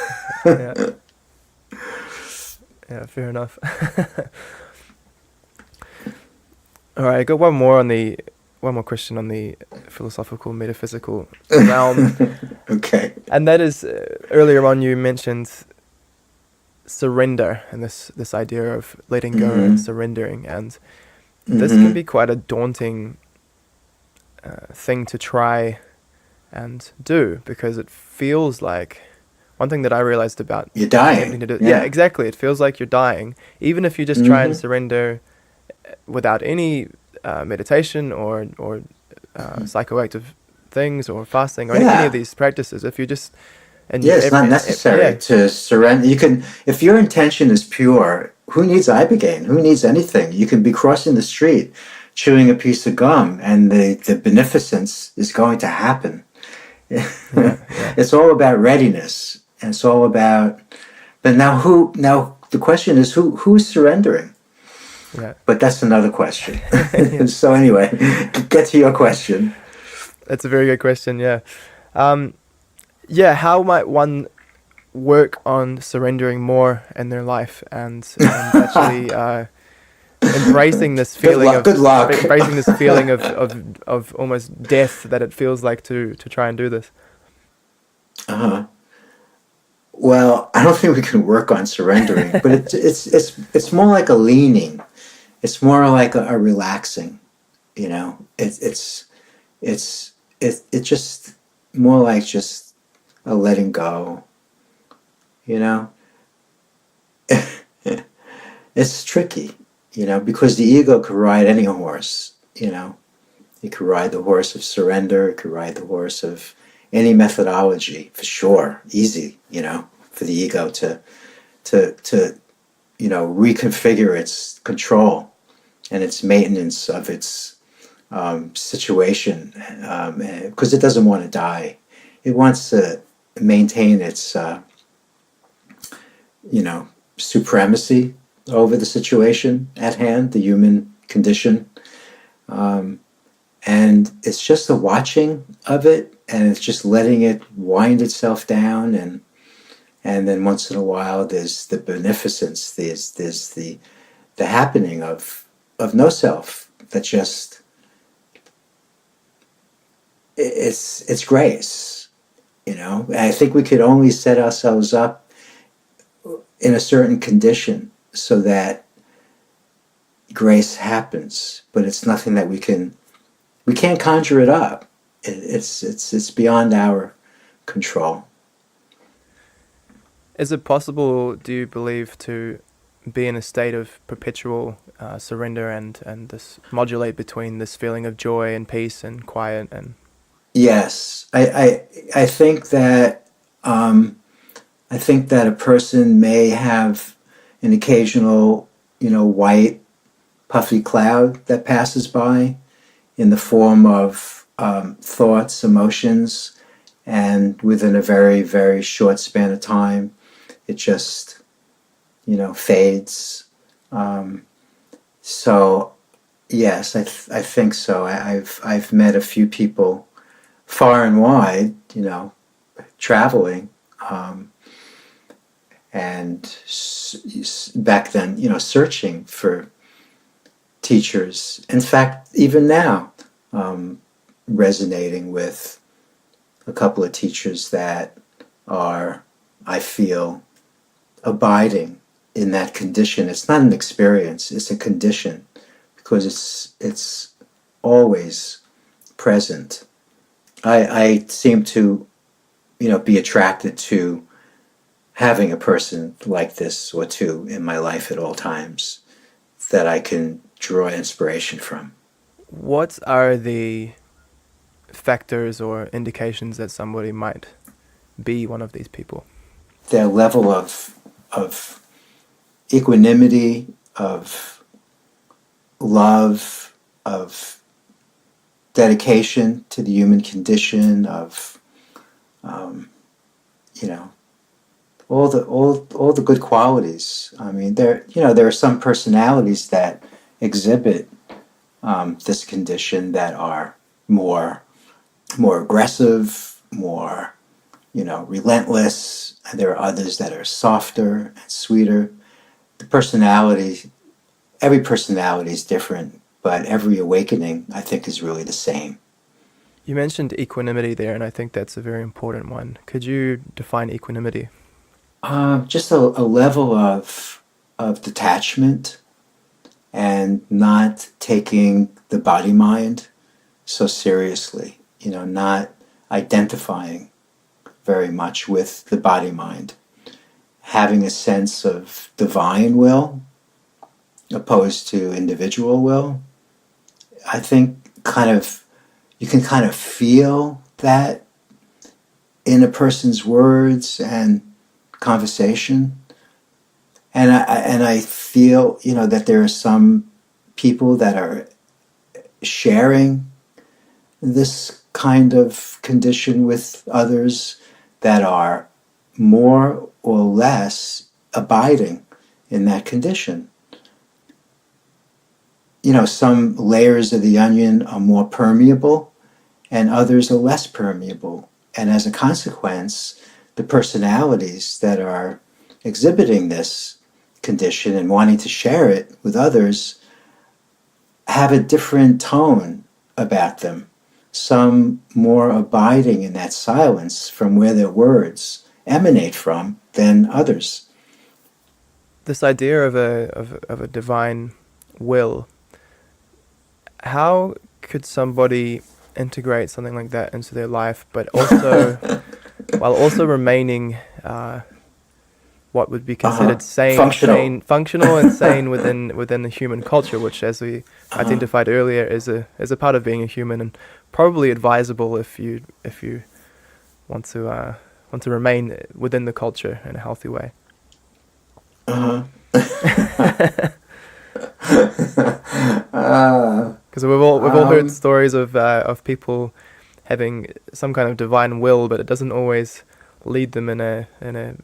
Yeah, fair enough. All right, I got one more question on the philosophical, metaphysical realm. Okay. And that is, earlier on you mentioned surrender and this idea of letting go and surrendering, and this can be quite a daunting thing to try and do, because it feels like, one thing that I realized about you're dying. Yeah, exactly. It feels like you're dying, even if you just try and surrender without any meditation or psychoactive things or fasting or any of these practices. If you just it's not necessary to surrender. You can, if your intention is pure. Who needs Ibogaine? Who needs anything? You can be crossing the street, chewing a piece of gum, and the beneficence is going to happen. It's all about readiness, and it's all about. But now the question is who is surrendering? Yeah. But that's another question. So anyway, get to your question. That's a very good question. Yeah. How might one work on surrendering more in their life and actually embracing this Good feeling luck. of Good luck. embracing this feeling of almost death that it feels like to try and do this. Uh-huh. Well, I don't think we can work on surrendering, but it's more like a leaning. It's more like a relaxing. You know, it's just more like just a letting go. You know, it's tricky. You know, because the ego could ride any horse. You know, it could ride the horse of surrender. It could ride the horse of any methodology for sure. Easy. You know, for the ego to reconfigure its control and its maintenance of its situation, because it doesn't want to die. It wants to maintain its supremacy over the situation at hand, the human condition, and it's just the watching of it, and it's just letting it wind itself down, and then once in a while there's the beneficence, there's the happening of no self that just it's grace. You know, I think we could only set ourselves up in a certain condition so that grace happens, but it's nothing that we can't conjure it up. It's beyond our control. Is it possible, do you believe, to be in a state of perpetual surrender and this modulate between this feeling of joy and peace and quiet and? Yes, I think that a person may have an occasional, white puffy cloud that passes by in the form of thoughts, emotions, and within a very, very short span of time, it just, fades. So, yes, I think so. I've met a few people far and wide, traveling, and back then, searching for teachers. In fact, even now, resonating with a couple of teachers that are, I feel, abiding in that condition. It's not an experience, it's a condition, because it's always present. I seem to, be attracted to having a person like this or two in my life at all times that I can draw inspiration from. What are the factors or indications that somebody might be one of these people? Their level of equanimity, of love, of dedication to the human condition, of all the good qualities. I mean, there are some personalities that exhibit this condition that are more aggressive, more relentless, and there are others that are softer and sweeter. Every personality is different, but every awakening, I think, is really the same. You mentioned equanimity there, and I think that's a very important one. Could you define equanimity? Just a level of detachment and not taking the body-mind so seriously, not identifying very much with the body-mind, having a sense of divine will opposed to individual will. I think you can kind of feel that in a person's words and conversation, and I feel that there are some people that are sharing this kind of condition with others that are more or less abiding in that condition. Some layers of the onion are more permeable and others are less permeable. And as a consequence, the personalities that are exhibiting this condition and wanting to share it with others have a different tone about them, some more abiding in that silence from where their words emanate from than others. This idea of a divine will, how could somebody integrate something like that into their life, but also while also remaining what would be considered functional and sane within the human culture, which, as we identified earlier, is a part of being a human, and probably advisable if you want to remain within the culture in a healthy way. Because we've all heard stories of people having some kind of divine will, but it doesn't always lead them in a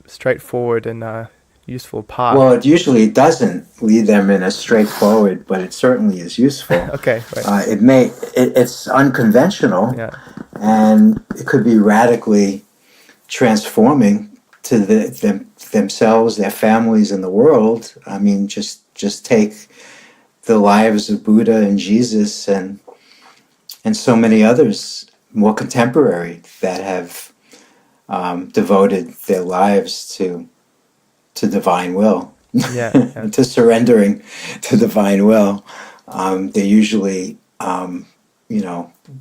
straightforward and useful path. Well, it usually doesn't lead them in a straightforward, but it certainly is useful. Okay, right. It's unconventional, Yeah. and it could be radically transforming to themselves, their families, and the world. I mean, just take the lives of Buddha and Jesus and so many others more contemporary that have devoted their lives to divine will, Yeah. to surrendering to divine will. They're usually,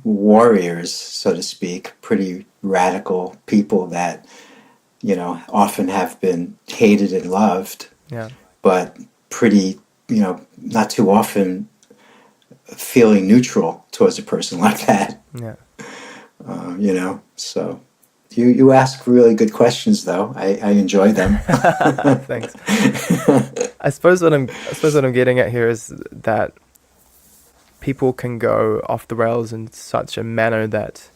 warriors, so to speak, pretty radical people that, often have been hated and loved, but pretty, not too often feeling neutral towards a person like that. Yeah. So you ask really good questions, though. I enjoy them. Thanks. I suppose what I'm getting at here is that people can go off the rails in such a manner that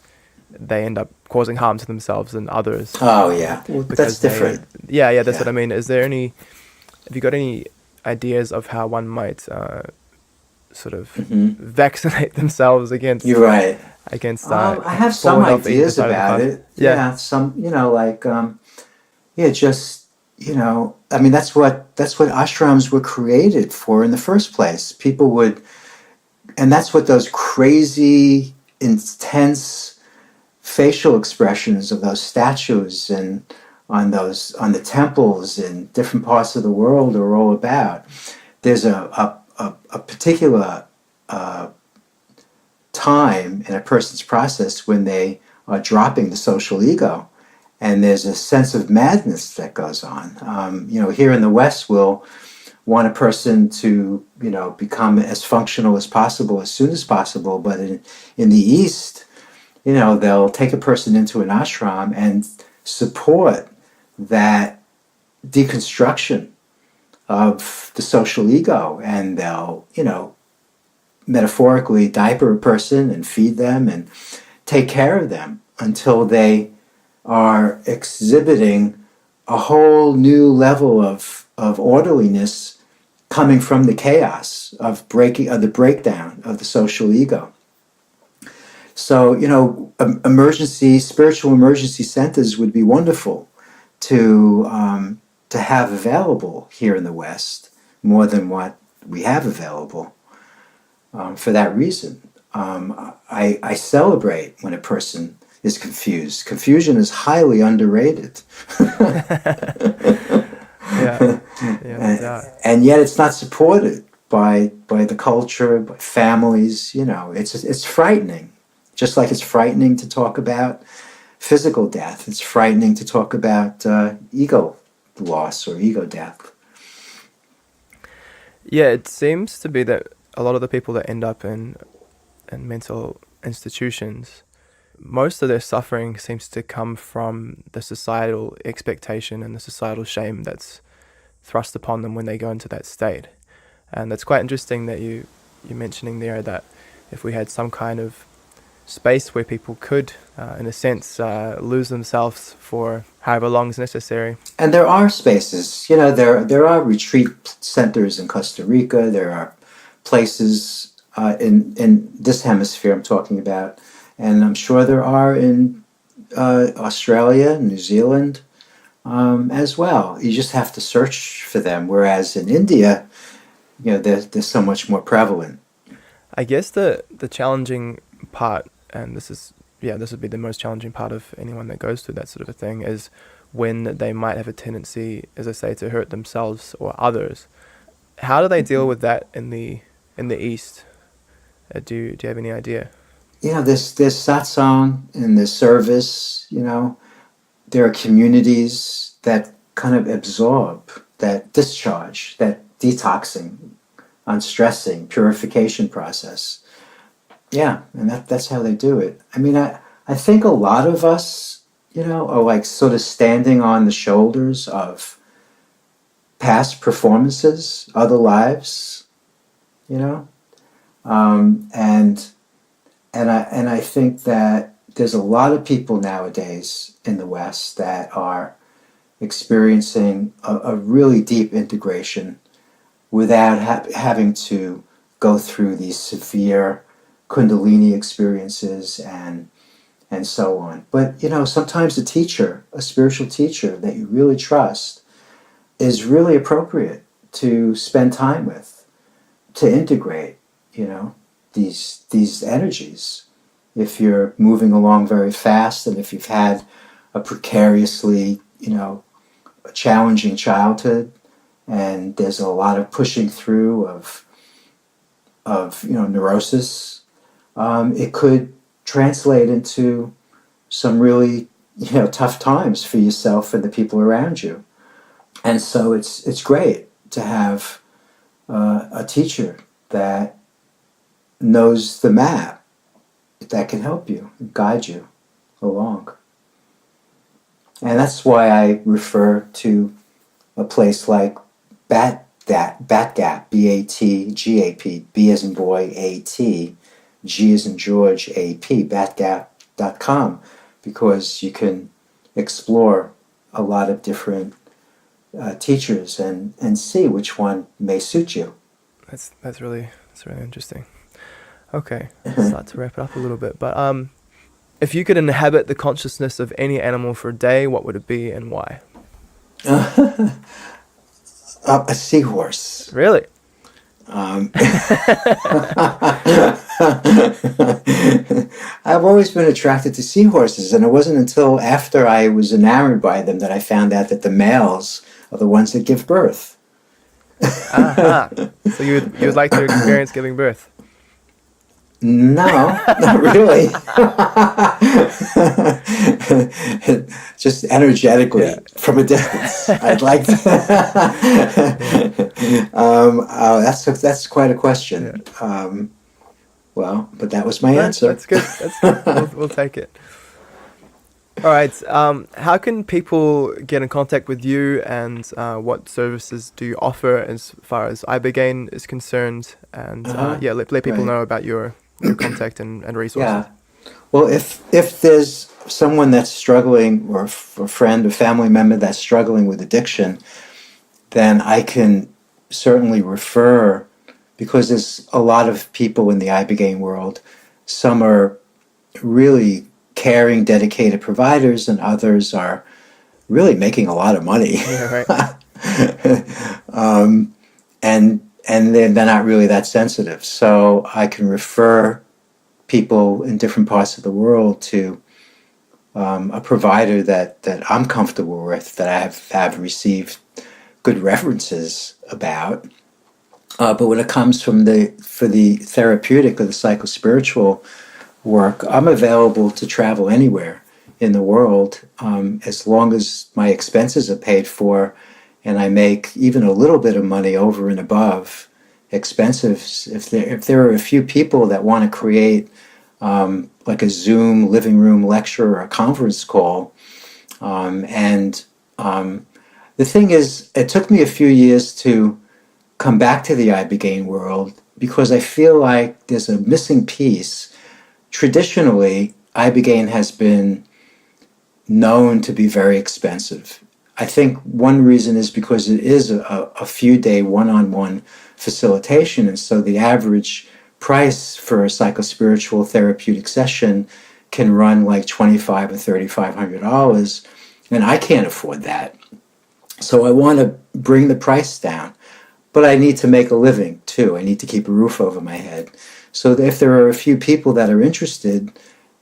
they end up causing harm to themselves and others. Oh yeah, well, that's different. That's what I mean. Have you got any ideas of how one might sort of vaccinate themselves against? You're right. Against I have some ideas about it. Yeah, some I mean that's what ashrams were created for in the first place. People would, and that's what those crazy, intense facial expressions of those statues and on the temples in different parts of the world are all about. There's a particular time in a person's process when they are dropping the social ego, and there's a sense of madness that goes on. Here in the West, we'll want a person to become as functional as possible as soon as possible, but in the East, they'll take a person into an ashram and support that deconstruction of the social ego, and they'll metaphorically diaper a person and feed them and take care of them until they are exhibiting a whole new level of orderliness coming from the chaos of the breakdown of the social ego. So, spiritual emergency centers would be wonderful to have available here in the West, more than what we have available. For that reason, I celebrate when a person is confused. Confusion is highly underrated. And yet it's not supported by the culture, by families. It's frightening. Just like it's frightening to talk about physical death, it's frightening to talk about ego loss or ego death. Yeah, it seems to be that a lot of the people that end up in mental institutions, most of their suffering seems to come from the societal expectation and the societal shame that's thrust upon them when they go into that state. And that's quite interesting that you're mentioning there that if we had some kind of space where people could, in a sense, lose themselves for however long is necessary. And there are spaces. There are retreat centers in Costa Rica. There are places in this hemisphere I'm talking about, and I'm sure there are in Australia, New Zealand, as well. You just have to search for them. Whereas in India, they're so much more prevalent. I guess the challenging part, and this would be the most challenging part of anyone that goes through that sort of a thing, is when they might have a tendency, as I say, to hurt themselves or others. How do they deal with that in the East? Do you have any idea? Yeah, there's satsang and there's service. There are communities that kind of absorb that discharge, that detoxing, unstressing, purification process. Yeah, and that's how they do it. I mean, I think a lot of us, are like sort of standing on the shoulders of past performances, other lives, you know, and I think that there's a lot of people nowadays in the West that are experiencing a really deep integration without having to go through these severe Kundalini experiences and so on. But sometimes a spiritual teacher that you really trust, is really appropriate to spend time with, to integrate, these energies. If you're moving along very fast, and if you've had a precariously, a challenging childhood, and there's a lot of pushing through of neurosis, it could translate into some really tough times for yourself and the people around you. And so it's great to have a teacher that knows the map, that can help you, guide you along. And that's why I refer to a place like Batgap, B-A-T-G-A-P, B as in boy, A-T, G as in George, A-P, batgap.com, because you can explore a lot of different teachers and see which one may suit you. That's really interesting. Okay, I'll start to wrap it up a little bit. But if you could inhabit the consciousness of any animal for a day, what would it be and why? A seahorse. Really? I've always been attracted to seahorses, and it wasn't until after I was enamored by them that I found out that the males are the ones that give birth. So you would like to experience giving birth? No, not really. Just energetically, from a distance. I'd like to. That's quite a question. Yeah. Well, but that was my answer. That's good. We'll take it. All right. How can people get in contact with you, and what services do you offer as far as Ibogaine is concerned? And let people know about your contact and resources. Yeah. Well, if there's someone that's struggling, or a friend or family member that's struggling with addiction, then I can certainly refer, because there's a lot of people in the Ibogaine world. Some are really caring, dedicated providers, and others are really making a lot of money. Yeah, right. And they're not really that sensitive. So I can refer people in different parts of the world to a provider that I'm comfortable with, that I have received good references about. But when it comes for the therapeutic or the psychospiritual work, I'm available to travel anywhere in the world, as long as my expenses are paid for, and I make even a little bit of money over and above expenses. If there are a few people that want to create like a Zoom living room lecture or a conference call, the thing is, it took me a few years to come back to the Ibogaine world, because I feel like there's a missing piece. Traditionally, Ibogaine has been known to be very expensive. I think one reason is because it is a few-day one-on-one facilitation, and so the average price for a psychospiritual therapeutic session can run like $2,500 or $3,500, and I can't afford that. So I want to bring the price down, but I need to make a living too. I need to keep a roof over my head. So if there are a few people that are interested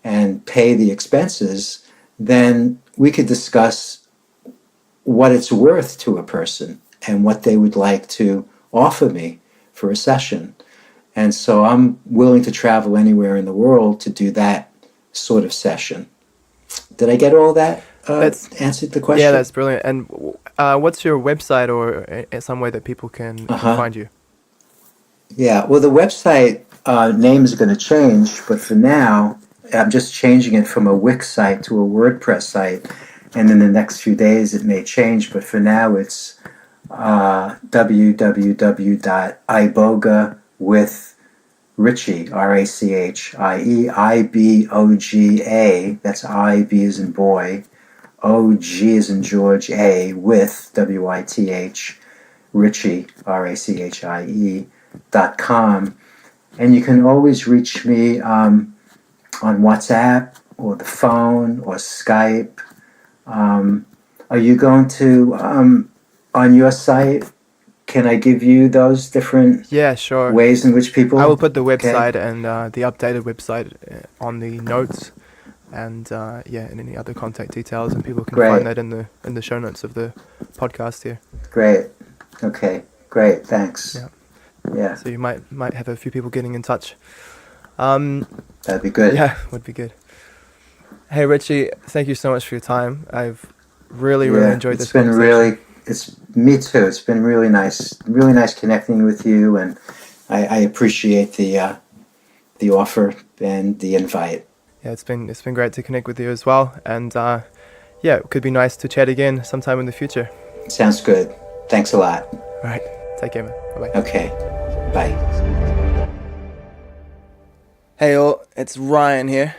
and pay the expenses, then we could discuss what it's worth to a person and what they would like to offer me for a session. And so I'm willing to travel anywhere in the world to do that sort of session. Did I get all that? That's answered the question? Yeah, that's brilliant. And what's your website or some way that people can find you? Yeah, well, the website name is going to change, but for now, I'm just changing it from a Wix site to a WordPress site, and in the next few days it may change, but for now it's www.iboga.with Richie, Rachie, Iboga, that's I, B as in boy, O, G as in George, A, with, WITH, Richie, RACHIE.com. And you can always reach me on WhatsApp or the phone or Skype. Are you going to, on your site, can I give you those different ways in which people... I will put the website and the updated website on the notes and and any other contact details, and people can find that in the show notes of the podcast here. Great. Okay. Great. Thanks. Yeah. So you might have a few people getting in touch. That'd be good. Yeah, would be good. Hey Richie, thank you so much for your time. I've really enjoyed this conversation. Me too. It's been really nice connecting with you, and I appreciate the offer and the invite. Yeah, it's been great to connect with you as well, and it could be nice to chat again sometime in the future. Sounds good. Thanks a lot. All right, take care, man. Bye-bye. Okay, bye. Hey all, it's Ryan here.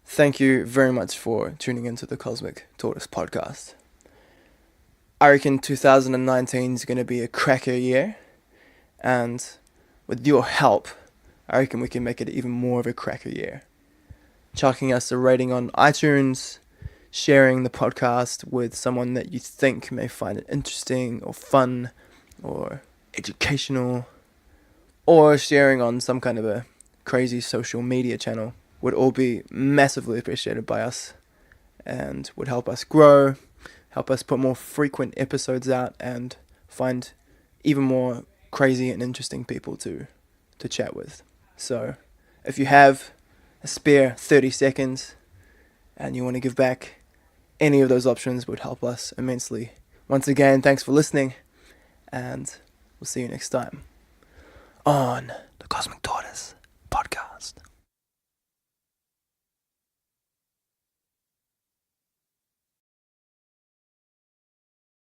Thank you very much for tuning into the Cosmic Tortoise podcast. I reckon 2019 is going to be a cracker year, and with your help, I reckon we can make it even more of a cracker year. Chucking us a rating on iTunes, sharing the podcast with someone that you think may find it interesting or fun or educational, or sharing on some kind of a crazy social media channel would all be massively appreciated by us and would help us grow, help us put more frequent episodes out, and find even more crazy and interesting people to chat with. So if you have a spare 30 seconds and you want to give back, any of those options would help us immensely. Once again, thanks for listening, and we'll see you next time on the Cosmic Tortoise podcast.